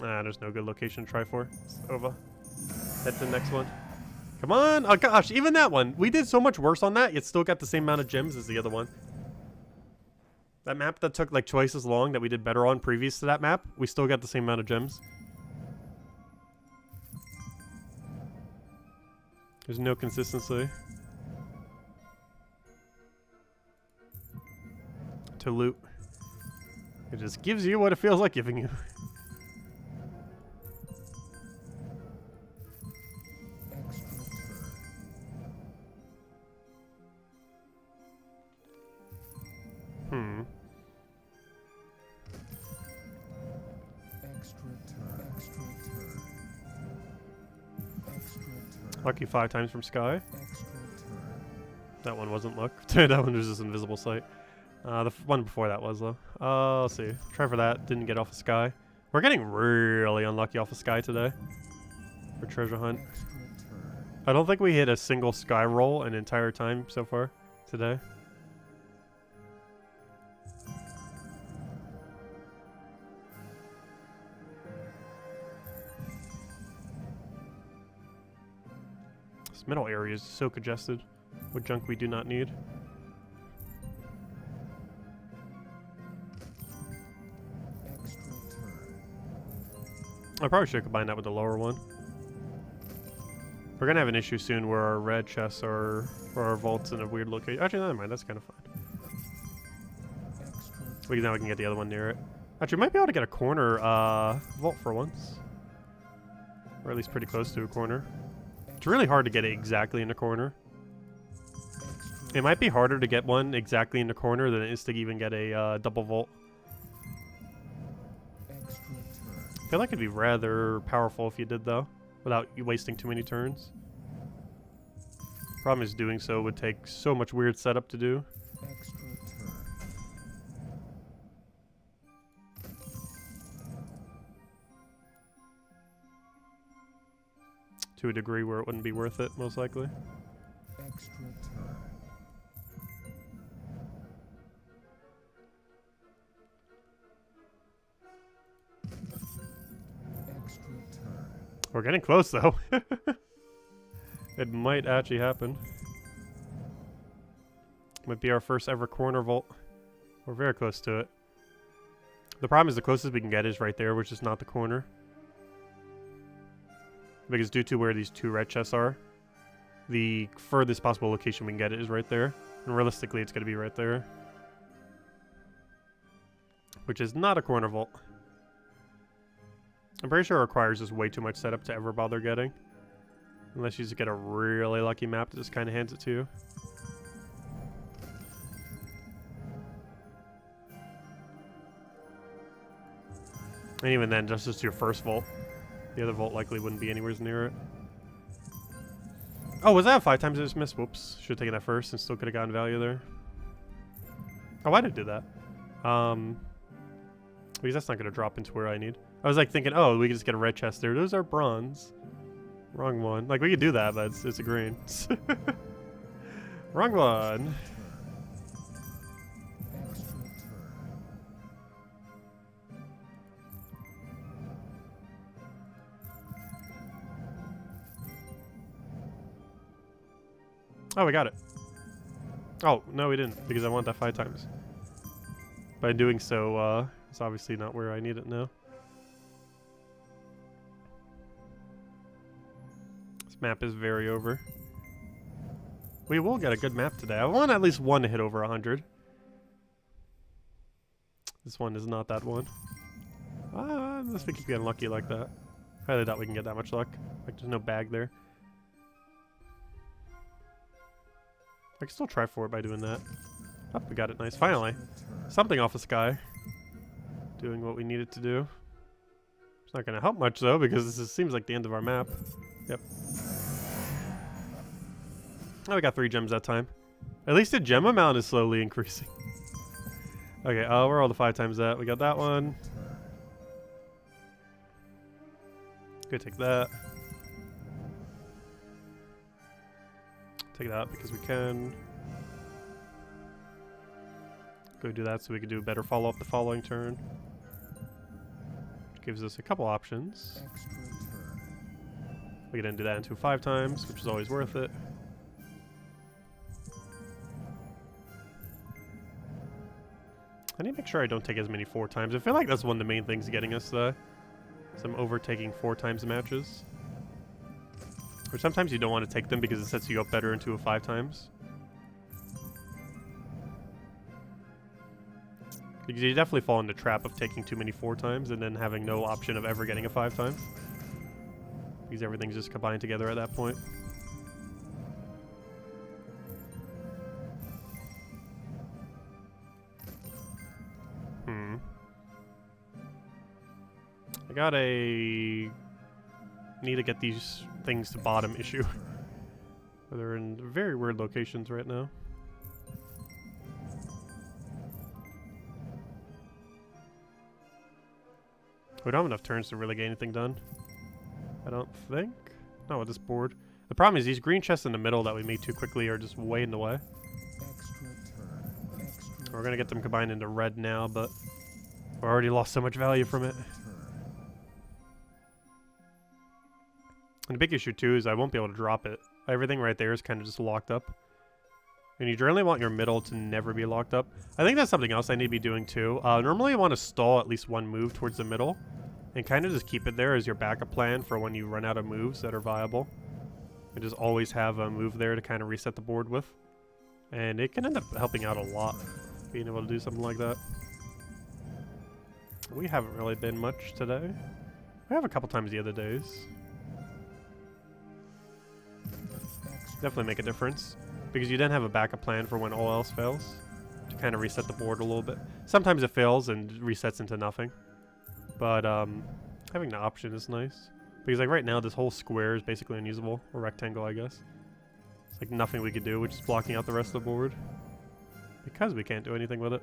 Ah, there's no good location to try for. It's over. Head to the next one. Come on! Oh gosh, even that one! We did so much worse on that, yet still got the same amount of gems as the other one. That map that took like twice as long that we did better on previous to that map, we still got the same amount of gems. There's no consistency to loot. It just gives you what it feels like giving you. Lucky 5 times from Sky. That one wasn't luck. That one was just invisible sight. The one before that was though. Let's see. Try for that. Didn't get off of Sky. We're getting really unlucky off of Sky today. For treasure hunt. I don't think we hit a single Sky roll an entire time so far today. This middle area is so congested with junk we do not need. I probably should combine that with the lower one. We're gonna have an issue soon where our red chests are, or our vaults in a weird location. Actually, never mind. That's kind of fine. Now we can get the other one near it. Actually, we might be able to get a corner vault for once, or at least pretty close to a corner. It's really hard to get it exactly in the corner. It might be harder to get one exactly in the corner than it is to even get a double vault. I feel like it'd be rather powerful if you did, though, without you wasting too many turns. Problem is, doing so would take so much weird setup to do. To a degree where it wouldn't be worth it, most likely. Extra turn. Extra turn. We're getting close, though. It might actually happen. Might be our first ever corner vault. We're very close to it. The problem is the closest we can get is right there, which is not the corner. Because due to where these 2 red chests are, the furthest possible location we can get it is right there. And realistically, it's going to be right there. Which is not a corner vault. I'm pretty sure it requires just way too much setup to ever bother getting. Unless you just get a really lucky map that just kind of hands it to you. And even then, just your first vault. The other vault likely wouldn't be anywhere near it. Oh, was that 5 times I just missed? Whoops. Should have taken that first and still could have gotten value there. Oh, why did I do that? Because that's not going to drop into where I need. I was like thinking, oh, we can just get a red chest there. Those are bronze. Wrong one. Like, we could do that, but it's a green. Wrong one. Oh, we got it. Oh, no, we didn't, because I want that 5 times. By doing so, it's obviously not where I need it now. This map is very over. We will get a good map today. I want at least one to hit over 100. This one is not that one. Unless we keep getting lucky like that. Highly doubt we can get that much luck. Like, there's no bag there. I can still try for it by doing that. Oh, we got it nice. Finally. Something off the sky. Doing what we needed to do. It's not going to help much, though, because this seems like the end of our map. Yep. Oh, we got 3 gems that time. At least the gem amount is slowly increasing. Okay, where are all the 5 times at? We got that one. Go take that. Take that because we can. Go do that so we can do a better follow-up the following turn. Which gives us a couple options. We can then do that into 5 times, which is always worth it. I need to make sure I don't take as many 4 times. I feel like that's one of the main things getting us some overtaking 4 times matches. Or sometimes you don't want to take them because it sets you up better into a 5 times. Because you definitely fall in the trap of taking too many 4 times and then having no option of ever getting a 5 times. Because everything's just combined together at that point. I got a... need to get these things to bottom issue. They're in very weird locations right now. We don't have enough turns to really get anything done. I don't think. Not with this board. The problem is these green chests in the middle that we made too quickly are just way in the way. We're going to get them combined into red now, but we already lost so much value from it. And the big issue too is I won't be able to drop it. Everything right there is kind of just locked up. And you generally want your middle to never be locked up. I think that's something else I need to be doing too. Normally you want to stall at least one move towards the middle. And kind of just keep it there as your backup plan for when you run out of moves that are viable. And just always have a move there to kind of reset the board with. And it can end up helping out a lot, being able to do something like that. We haven't really been much today. We have a couple times the other days. Definitely make a difference. Because you then have a backup plan for when all else fails. To kind of reset the board a little bit. Sometimes it fails and resets into nothing. But having the option is nice. Because like right now this whole square is basically unusable. Or rectangle, I guess. It's like nothing we could do, which is blocking out the rest of the board. Because we can't do anything with it.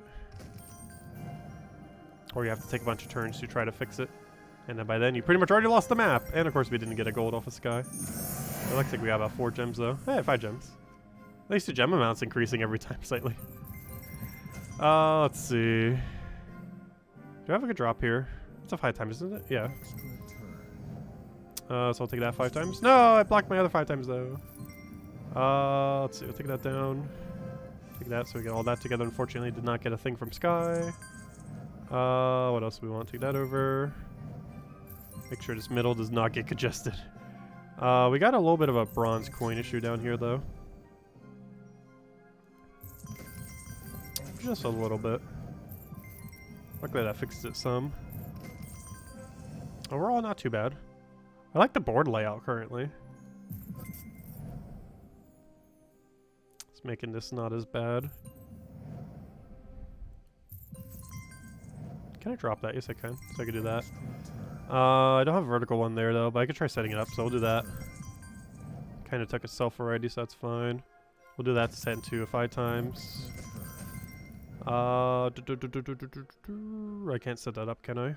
Or you have to take a bunch of turns to try to fix it. And then by then you pretty much already lost the map. And of course we didn't get a gold off the sky. It looks like we got about 4 gems though. Hey, 5 gems. At least the gem amount's increasing every time slightly. Let's see. Do I have a good drop here? It's a 5 times, isn't it? Yeah. So I'll take that 5 times. No, I blocked my other 5 times though. Let's see. We'll take that down. Take that so we get all that together. Unfortunately, did not get a thing from sky. What else do we want? Take that over. Make sure this middle does not get congested. We got a little bit of a bronze coin issue down here though. Just a little bit. Luckily that fixes it some. Overall, not too bad. I like the board layout currently. It's making this not as bad. Can I drop that? Yes, I can. So I can do that. I don't have a vertical one there though, but I could try setting it up, so we'll do that. Kind of took itself already, so that's fine. We'll do that to set into 5 times. I can't set that up, can I? I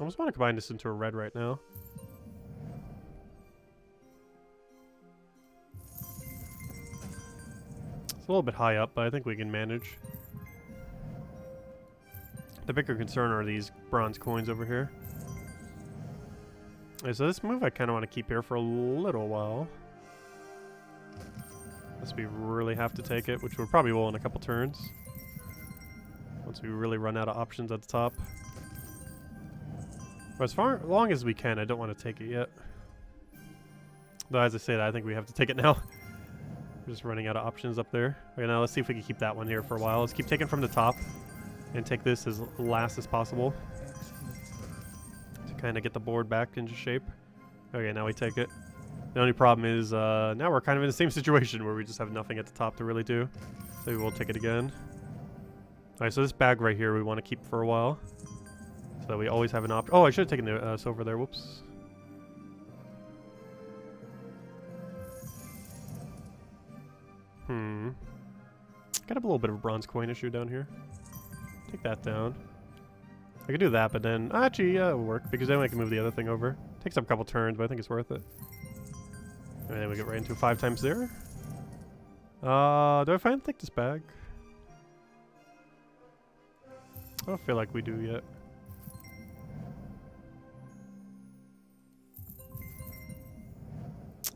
almost want to combine this into a red right now. It's a little bit high up, but I think we can manage. The bigger concern are these bronze coins over here. Okay, so this move I kind of want to keep here for a little while. Unless we really have to take it, which we probably will in a couple turns. Once we really run out of options at the top. But as long as we can, I don't want to take it yet. Though as I say that, I think we have to take it now. We're just running out of options up there. Okay, now let's see if we can keep that one here for a while. Let's keep taking from the top and take this as last as possible to kind of get the board back into shape. Okay, now we take it. The only problem is now we're kind of in the same situation where we just have nothing at the top to really do. So we will take it again. Alright, so this bag right here we want to keep for a while. So that we always have an option. Oh, I should have taken the silver there. Whoops. Got a little bit of a bronze coin issue down here. Take that down. I could do that, but then actually, yeah, it will work because then I can move the other thing over. Takes up a couple turns, but I think it's worth it. And then we get right into 5 times there. Do I finally take this bag? I don't feel like we do yet.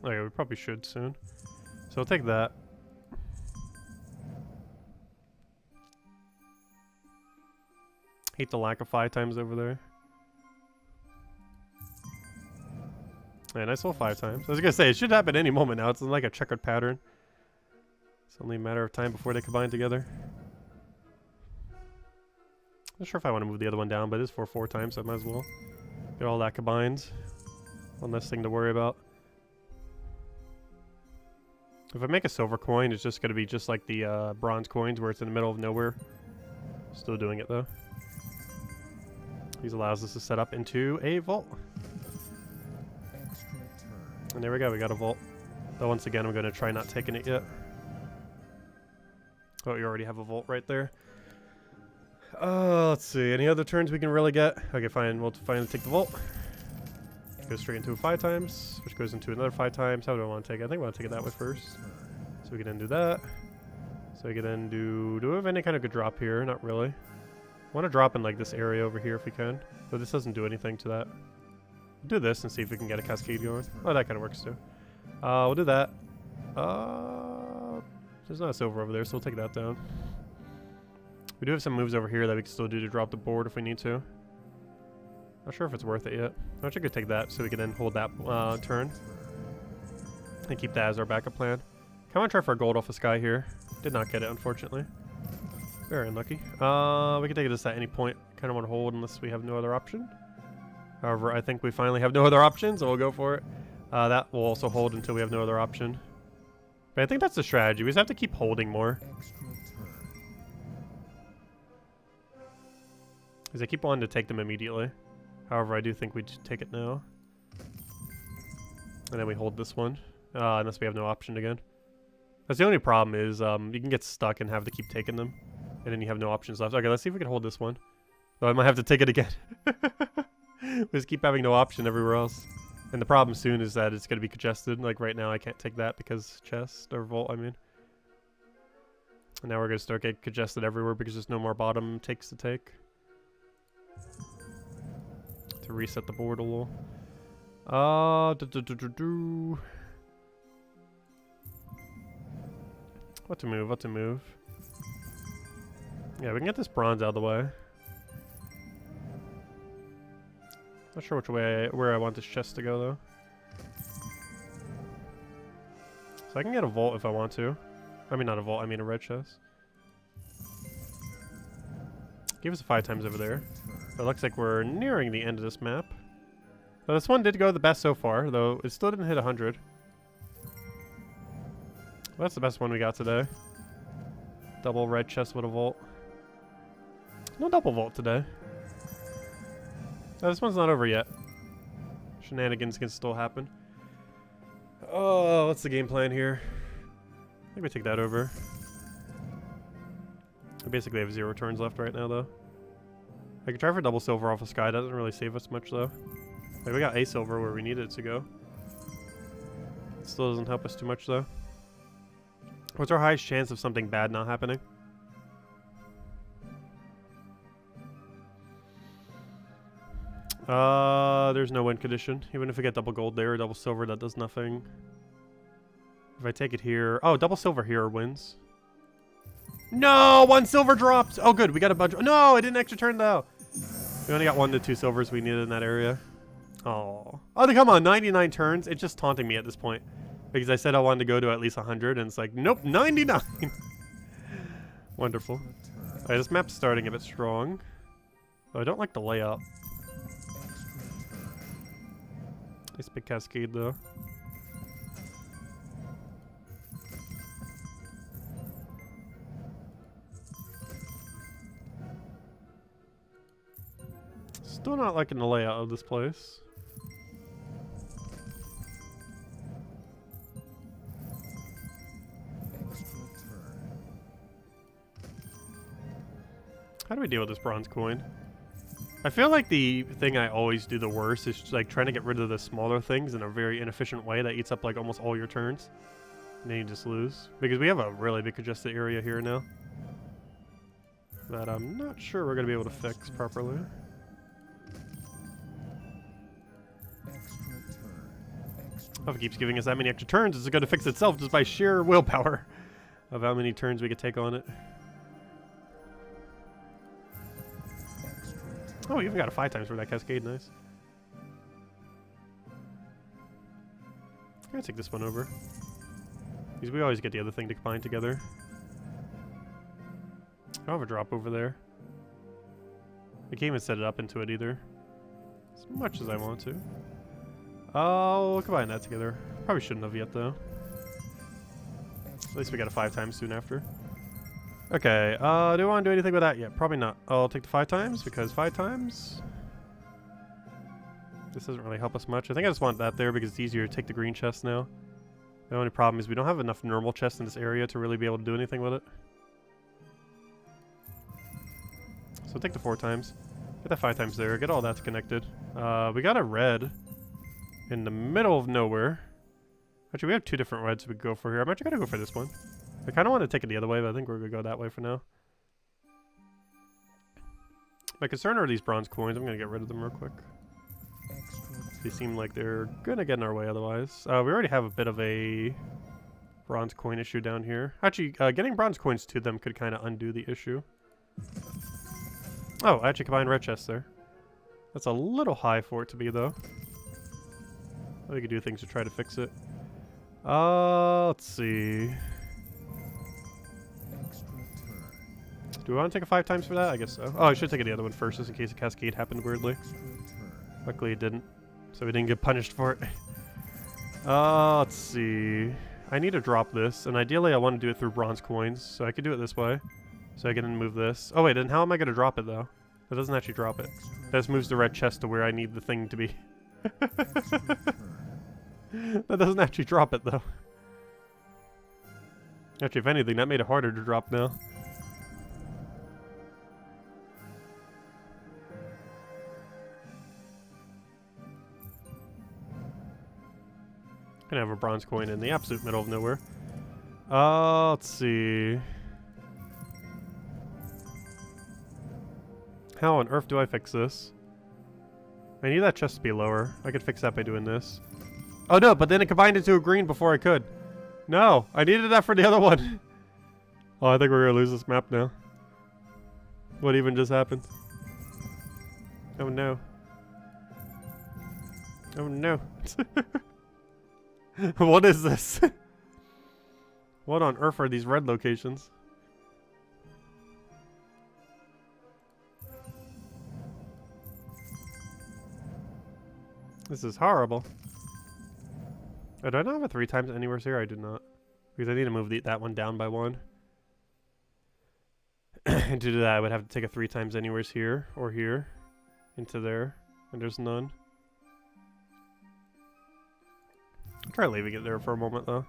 Okay, we probably should soon. So I'll take that. Hate the lack of 5 times over there. And I saw 5 times. I was gonna say, it should happen any moment now. It's like a checkered pattern. It's only a matter of time before they combine together. Not sure if I want to move the other one down, but it is for 4 times, so I might as well get all that combined. One less thing to worry about. If I make a silver coin, it's just going to be just like the bronze coins where it's in the middle of nowhere. Still doing it though. These allows us to set up into a vault. And there we go, we got a vault. Though once again, I'm going to try not taking it yet. Oh, you already have a vault right there. Let's see, any other turns we can really get? Okay, fine, we'll finally take the vault. Go straight into 5 times, which goes into another 5 times. How do I want to take it? I think I want to take it that way first. So we can then do that. So we can then do we have any kind of good drop here? Not really. I want to drop in like this area over here if we can. But this doesn't do anything to that. We'll do this and see if we can get a cascade going. Oh, that kind of works too. We'll do that. There's not a silver over there, so we'll take that down. We do have some moves over here that we can still do to drop the board if we need to. Not sure if it's worth it yet. I wish I could take that so we can then hold that turn. And keep that as our backup plan. Come on, try for a gold off the sky here. Did not get it, unfortunately. Very unlucky. We can take this at any point. Kind of want to hold unless we have no other option. However, I think we finally have no other option, so we'll go for it. That will also hold until we have no other option. But I think that's the strategy. We just have to keep holding more. Because I keep wanting to take them immediately. However, I do think we should take it now. And then we hold this one. Unless we have no option again. That's the only problem is you can get stuck and have to keep taking them. And then you have no options left. Okay, let's see if we can hold this one. Though I might have to take it again. We just keep having no option everywhere else. And the problem soon is that it's going to be congested. Like right now I can't take that because chest, or vault I mean. And now we're going to start getting congested everywhere because there's no more bottom takes to take. To reset the board a little. What to move, what to move. Yeah, we can get this bronze out of the way. Not sure which way, where I want this chest to go though. So I can get a vault if I want to. I mean not a vault, I mean a red chest. Give us a 5 times over there. It looks like we're nearing the end of this map. Now, this one did go the best so far, though it still didn't hit 100. Well, that's the best one we got today. Double red chest with a vault. No double vault today. No, this one's not over yet. Shenanigans can still happen. Oh, what's the game plan here? I think we take that over. I basically have 0 turns left right now, though. I could try for double silver off the sky. Doesn't really save us much, though. Like, we got a silver where we need it to go. It still doesn't help us too much, though. What's our highest chance of something bad not happening? There's no win condition. Even if we get double gold there or double silver, that does nothing. If I take it here... Oh, double silver here wins. No! 1 silver dropped! Oh, good. We got a bunch... No! I didn't extra turn, though. We only got 1 to 2 silvers we needed in that area. Oh. Oh, come on. 99 turns. It's just taunting me at this point. Because I said I wanted to go to at least 100, and it's like, nope, 99! Wonderful. Alright, this map's starting a bit strong. Though I don't like the layout. Nice big cascade, though. Still not liking the layout of this place. How do we deal with this bronze coin? I feel like the thing I always do the worst is like trying to get rid of the smaller things in a very inefficient way that eats up like almost all your turns. And then you just lose. Because we have a really big congested area here now that I'm not sure we're going to be able to fix properly. If it keeps giving us that many extra turns, it's going to fix itself just by sheer willpower of how many turns we could take on it. Oh, we even got a 5 times for that cascade. Nice. I'm gonna take this one over. Because we always get the other thing to combine together. I don't have a drop over there. I can't even set it up into it either. As much as I want to. Oh, we'll combine that together. Probably shouldn't have yet, though. At least we got a 5 times soon after. Okay, do I want to do anything with that yet? Probably not. I'll take the 5 times, because 5 times... This doesn't really help us much. I think I just want that there because it's easier to take the green chest now. The only problem is we don't have enough normal chests in this area to really be able to do anything with it. So take the 4 times. Get that 5 times there. Get all that's connected. We got a red in the middle of nowhere. Actually, we have 2 different reds we could go for here. I'm actually going to go for this one. I kind of want to take it the other way, but I think we're going to go that way for now. My concern are these bronze coins. I'm going to get rid of them real quick. They seem like they're going to get in our way otherwise. We already have a bit of a bronze coin issue down here. Actually, getting bronze coins to them could kind of undo the issue. Oh, I actually combined red chests there. That's a little high for it to be, though. We could do things to try to fix it. Let's see. Do we want to take a 5 times for that? I guess so. Oh, I should take the other one first, just in case a cascade happened weirdly. Luckily it didn't, so we didn't get punished for it. Let's see. I need to drop this, and ideally I want to do it through bronze coins, so I could do it this way. So I can move this. Oh wait, then how am I going to drop it, though? That doesn't actually drop it. That just moves the red chest to where I need the thing to be. That doesn't actually drop it, though. Actually, if anything, that made it harder to drop now. Gonna have a bronze coin in the absolute middle of nowhere. Let's see. How on earth do I fix this? I need that chest to be lower. I could fix that by doing this. Oh no, but then it combined into a green before I could. No, I needed that for the other one. Oh, I think we're gonna lose this map now. What even just happened? Oh no. Oh no. What is this? What on earth are these red locations? This is horrible. Oh, do I not have a 3 times anywhere here? I do not. Because I need to move that one down by 1. And to do that, I would have to take a 3 times anywheres here or here into there. And there's none. I'll try leaving it there for a moment, though.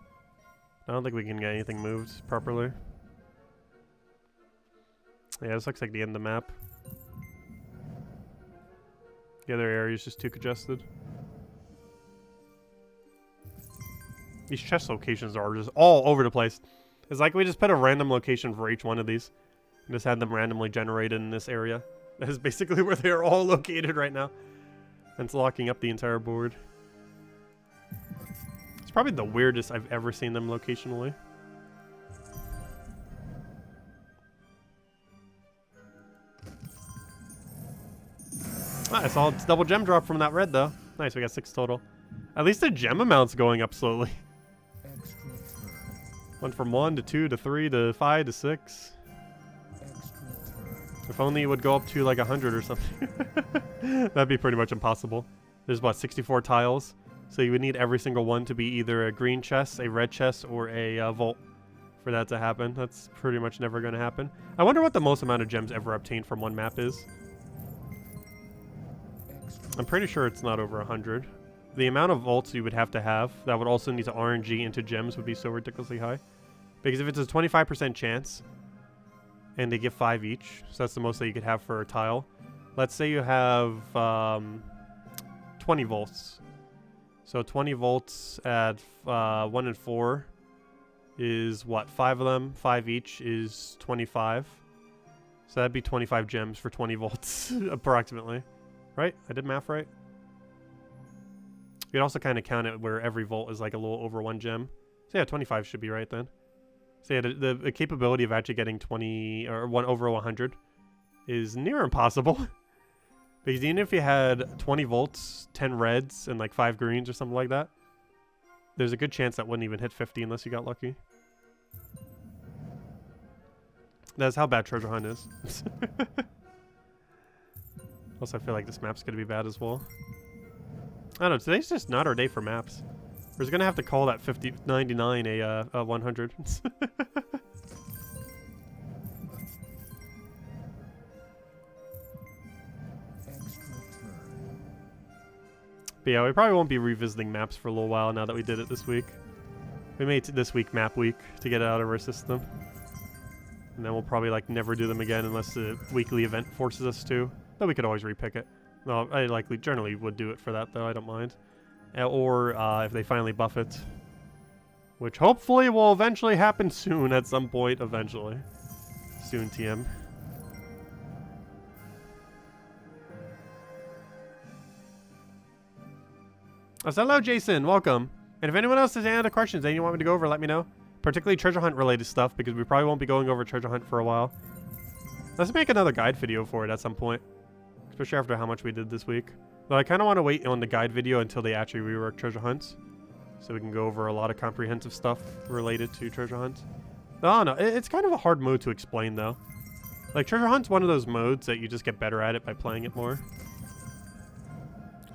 I don't think we can get anything moved properly. Yeah, this looks like the end of the map. The other area is just too congested. These chest locations are just all over the place. It's like we just put a random location for each one of these. And just had them randomly generated in this area. That is basically where they are all located right now. And it's locking up the entire board. It's probably the weirdest I've ever seen them locationally. Ah, I saw its double gem drop from that red though. Nice, we got 6 total. At least the gem amount's going up slowly. Extra turn. Went from 1 to 2 to 3 to 5 to 6. Extra turn. If only it would go up to like 100 or something. That'd be pretty much impossible. There's about 64 tiles. So you would need every single one to be either a green chest, a red chest, or a vault for that to happen. That's pretty much never going to happen. I wonder what the most amount of gems ever obtained from one map is. I'm pretty sure it's not over 100. The amount of vaults you would have to have that would also need to RNG into gems would be so ridiculously high. Because if it's a 25% chance, and they give 5 each, so that's the most that you could have for a tile. Let's say you have 20 volts. So 20 volts at 1 and 4 is what? 5 of them, 5 each is 25. So that'd be 25 gems for 20 volts, approximately. Right? I did math right? You could also kind of count it where every volt is like a little over 1 gem. So yeah, 25 should be right then. So yeah, the capability of actually getting 20 or 1 over 100 is near impossible. Because even if you had 20 volts, 10 reds, and like 5 greens or something like that, there's a good chance that wouldn't even hit 50 unless you got lucky. That's how bad Treasure Hunt is. Also, I feel like this map's going to be bad as well. I don't know, today's just not our day for maps. We're just going to have to call that 99 a 100. But yeah, we probably won't be revisiting maps for a little while now that we did it this week. We made this week map week to get it out of our system. And then we'll probably like never do them again unless the weekly event forces us to. But we could always repick it. No, I likely generally would do it for that though, I don't mind. Or if they finally buff it. Which hopefully will eventually happen soon at some point eventually. Soon, TM. Oh, so hello, Jason. Welcome. And if anyone else has any other questions that you want me to go over, let me know. Particularly treasure hunt related stuff, because we probably won't be going over treasure hunt for a while. Let's make another guide video for it at some point. Especially after how much we did this week. Though I kind of want to wait on the guide video until they actually rework treasure hunts. So we can go over a lot of comprehensive stuff related to treasure hunts. Oh no, it's kind of a hard mode to explain though. Like treasure hunt's one of those modes that you just get better at it by playing it more.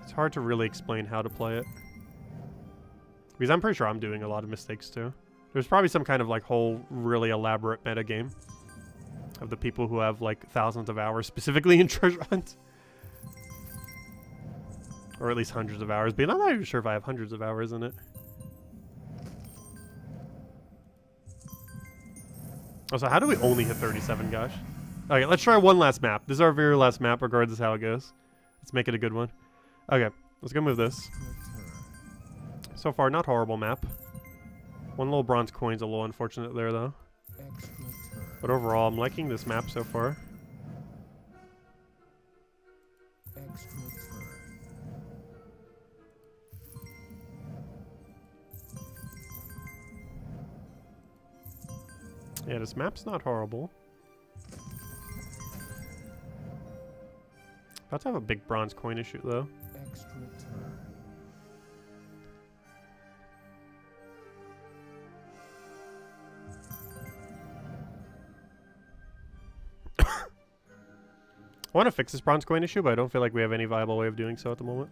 It's hard to really explain how to play it. Because I'm pretty sure I'm doing a lot of mistakes too. There's probably some kind of like whole really elaborate meta game of the people who have like thousands of hours specifically in treasure hunt. Or at least hundreds of hours, but I'm not even sure if I have hundreds of hours in it. Oh, so how do we only hit 37, gosh? Okay, let's try one last map. This is our very last map, regardless of how it goes. Let's make it a good one. Okay, let's go move this. So far, not horrible map. One little bronze coin's a little unfortunate there, though. But overall, I'm liking this map so far. Yeah, this map's not horrible. About to have a big bronze coin issue, though. Extra turn. I want to fix this bronze coin issue, but I don't feel like we have any viable way of doing so at the moment.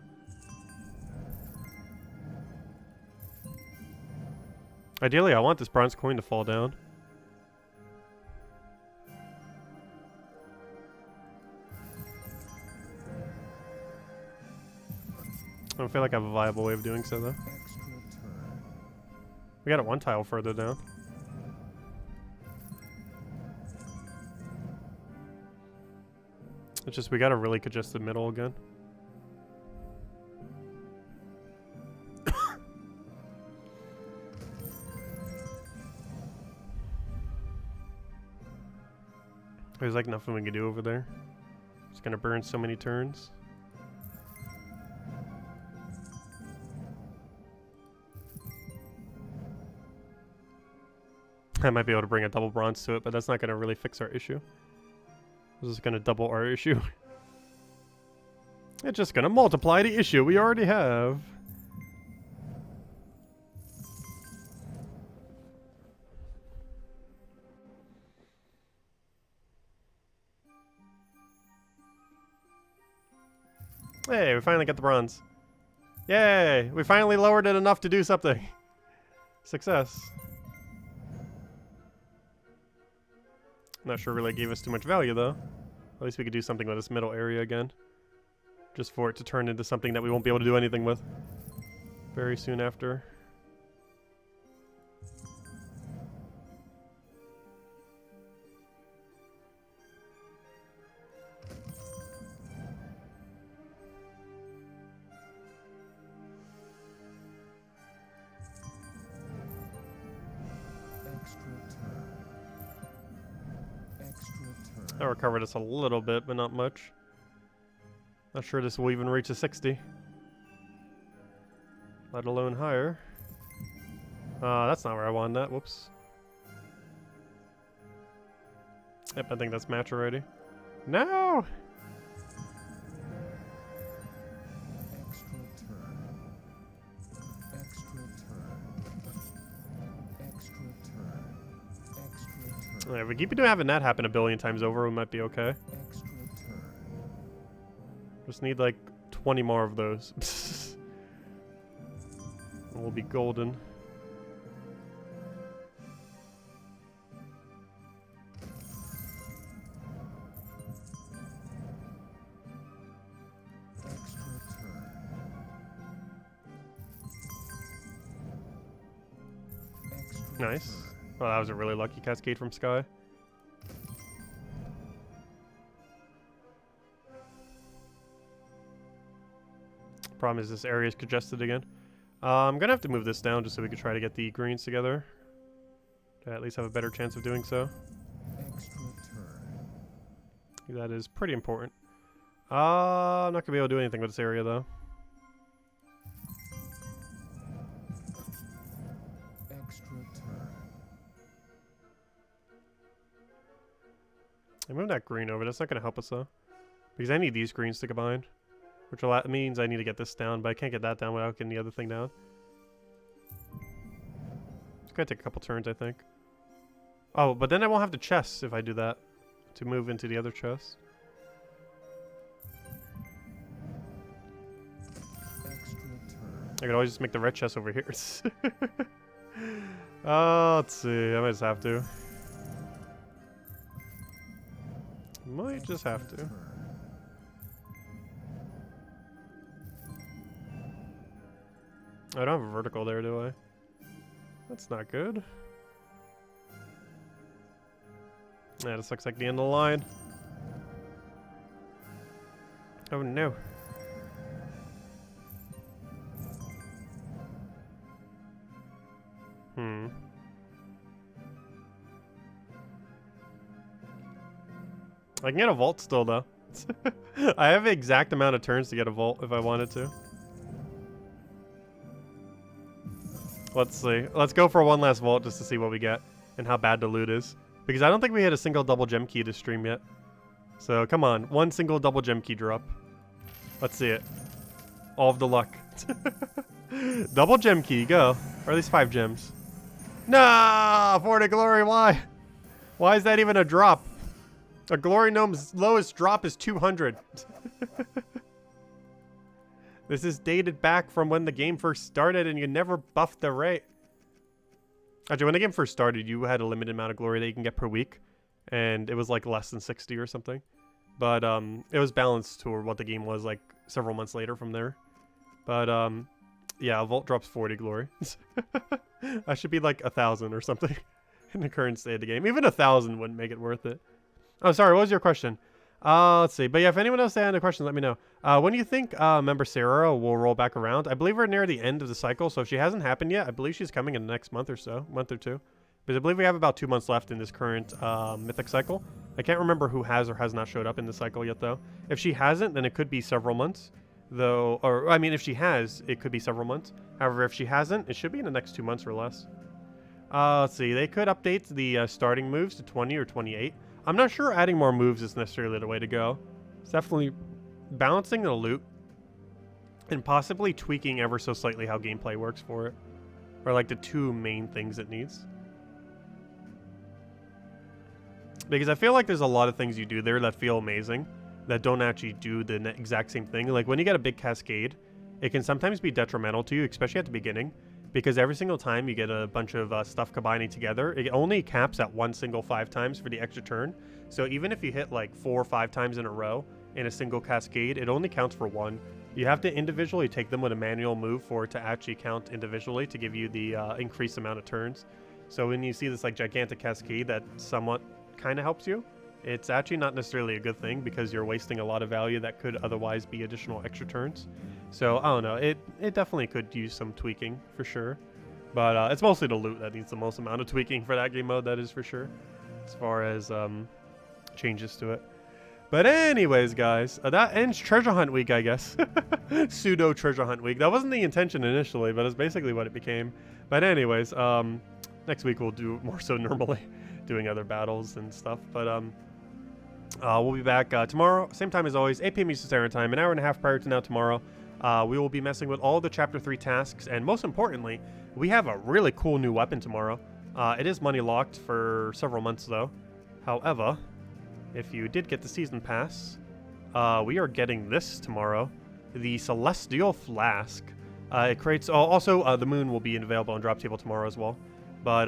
Ideally, I want this bronze coin to fall down. I don't feel like I have a viable way of doing so, though. We got it one tile further down. It's just we gotta really congest the middle again. There's like nothing we can do over there. It's gonna burn so many turns. I might be able to bring a double bronze to it, but that's not going to really fix our issue. This is going to double our issue. It's just going to multiply the issue we already have. Hey, we finally got the bronze. Yay! We finally lowered it enough to do something. Success. Not sure really gave us too much value though. At least we could do something with this middle area again. Just for it to turn into something that we won't be able to do anything with very soon after. That recovered us a little bit, but not much. Not sure this will even reach a 60. Let alone higher. That's not where I wanted that. Whoops. Yep, I think that's match already. No! If we keep having that happen a billion times over, we might be okay. Just need like 20 more of those. And we'll be golden. Nice. Oh, that was a really lucky cascade from Sky. Problem is this area is congested again. I'm gonna have to move this down just so we can try to get the greens together. To at least have a better chance of doing so. That is pretty important. I'm not gonna be able to do anything with this area though. I moved that green over. That's not going to help us, though. Because I need these greens to combine. Which means I need to get this down, but I can't get that down without getting the other thing down. It's going to take a couple turns, I think. Oh, but then I won't have the chests if I do that. To move into the other chest. I could always just make the red chest over here. Let's see. I might just have to. Might just have to. I don't have a vertical there, do I? That's not good. Yeah, this looks like the end of the line. Oh no. I can get a vault still, though. I have the exact amount of turns to get a vault if I wanted to. Let's see. Let's go for one last vault just to see what we get and how bad the loot is. Because I don't think we hit a single double gem key to stream yet. So, come on. One single double gem key drop. Let's see it. All of the luck. Double gem key, go. Or at least 5 gems. Nah! For the glory, why? Why is that even a drop? A Glory Gnome's lowest drop is 200. This is dated back from when the game first started and you never buffed the rate. Actually, when the game first started, you had a limited amount of glory that you can get per week. And it was like less than 60 or something. But it was balanced to what the game was like several months later from there. But yeah, a vault drops 40 glory. I should be like 1,000 or something in the current state of the game. Even 1,000 wouldn't make it worth it. Oh, sorry. What was your question? Let's see. But yeah, if anyone else has any questions, let me know. When do you think member Sarah will roll back around? I believe we're near the end of the cycle, so if she hasn't happened yet, I believe she's coming in the next month or so, month or two. Because I believe we have about 2 months left in this current mythic cycle. I can't remember who has or has not showed up in the cycle yet, though. If she hasn't, then it could be several months, though. Or I mean, if she has, it could be several months. However, if she hasn't, it should be in the next 2 months or less. Let's see. They could update the starting moves to 20 or 28. I'm not sure adding more moves is necessarily the way to go. It's definitely balancing the loot and possibly tweaking ever so slightly how gameplay works for it. Or like the two main things it needs. Because I feel like there's a lot of things you do there that feel amazing that don't actually do the exact same thing. Like when you get a big cascade, it can sometimes be detrimental to you, especially at the beginning. Because every single time you get a bunch of stuff combining together, it only caps at one single 5 times for the extra turn. So even if you hit like 4 or 5 times in a row in a single cascade, it only counts for 1. You have to individually take them with a manual move for it to actually count individually to give you the increased amount of turns. So when you see this like gigantic cascade that somewhat kind of helps you, it's actually not necessarily a good thing because you're wasting a lot of value that could otherwise be additional extra turns. So I don't know, it definitely could use some tweaking for sure, but it's mostly the loot that needs the most amount of tweaking for that game mode, that is for sure, as far as changes to it. But anyways, guys, that ends Treasure Hunt Week, I guess. Pseudo Treasure Hunt Week. That wasn't the intention initially, but it's basically what it became. But anyways, next week we'll do more so normally, doing other battles and stuff. But we'll be back tomorrow, same time as always, 8 p.m. Eastern Standard Time, an hour and a half prior to now tomorrow. We will be messing with all the Chapter 3 tasks, and most importantly, we have a really cool new weapon tomorrow. It is money locked for several months though. However, if you did get the Season Pass, we are getting this tomorrow, the Celestial Flask. It creates, also the Moon will be available on Drop Table tomorrow as well. But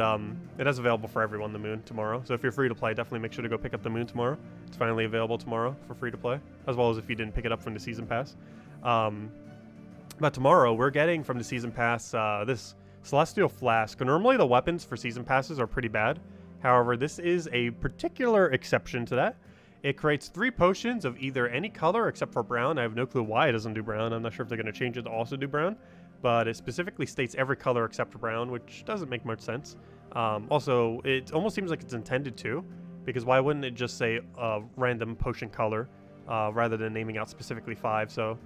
it is available for everyone, the Moon, tomorrow. So if you're free to play, definitely make sure to go pick up the Moon tomorrow. It's finally available tomorrow for free to play, as well as if you didn't pick it up from the Season Pass. But tomorrow, we're getting from the Season Pass this Celestial Flask. Normally, the weapons for Season Passes are pretty bad. However, this is a particular exception to that. It creates 3 potions of either any color except for brown. I have no clue why it doesn't do brown. I'm not sure if they're going to change it to also do brown. But it specifically states every color except for brown, which doesn't make much sense. Also, it almost seems like it's intended to, because why wouldn't it just say random potion color rather than naming out specifically 5? So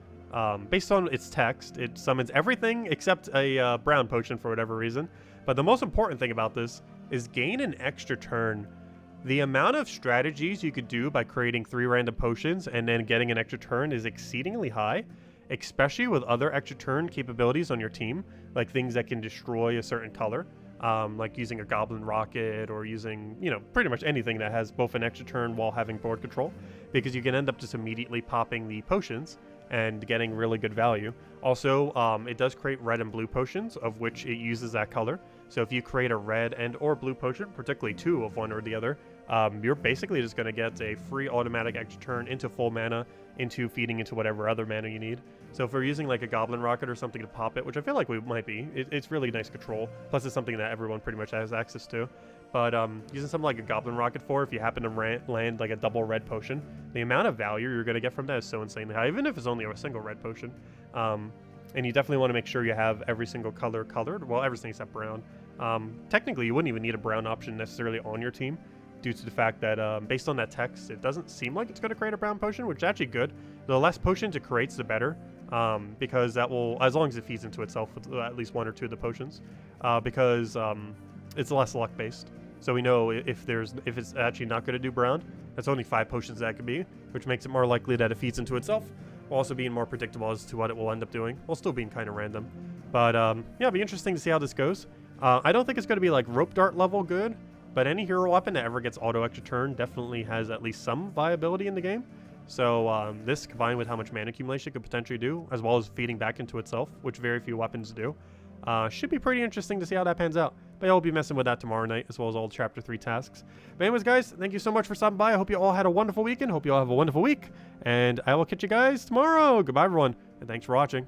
based on its text, it summons everything except a brown potion for whatever reason. But the most important thing about this is gain an extra turn. The amount of strategies you could do by creating 3 random potions and then getting an extra turn is exceedingly high, especially with other extra turn capabilities on your team, like things that can destroy a certain color, like using a goblin rocket or using, you know, pretty much anything that has both an extra turn while having board control, because you can end up just immediately popping the potions and getting really good value. Also, it does create red and blue potions, of which it uses that color. So if you create a red and or blue potion, particularly 2 of one or the other, you're basically just going to get a free automatic extra turn into full mana, into feeding into whatever other mana you need. So if we're using like a goblin rocket or something to pop it, which I feel like we might be, it's really nice control. Plus it's something that everyone pretty much has access to. But using something like a goblin rocket if you happen to land like a double red potion, the amount of value you're going to get from that is so insanely high, even if it's only a single red potion. And you definitely want to make sure you have every single color colored. Well, everything except brown. Technically, you wouldn't even need a brown option necessarily on your team, due to the fact that based on that text, it doesn't seem like it's going to create a brown potion, which is actually good. The less potions it creates, the better, because that will, as long as it feeds into itself with at least 1 or 2 of the potions, because it's less luck based. So we know if it's actually not going to do brown, that's only 5 potions that could be, which makes it more likely that it feeds into itself, while also being more predictable as to what it will end up doing, while still being kind of random. But yeah, it'll be interesting to see how this goes. I don't think it's going to be like rope dart level good, but any hero weapon that ever gets auto extra turn definitely has at least some viability in the game. So this, combined with how much mana accumulation it could potentially do, as well as feeding back into itself, which very few weapons do, should be pretty interesting to see how that pans out. But yeah, we'll be messing with that tomorrow night, as well as all Chapter 3 tasks. But anyways, guys, thank you so much for stopping by. I hope you all had a wonderful weekend. Hope you all have a wonderful week. And I will catch you guys tomorrow. Goodbye, everyone. And thanks for watching.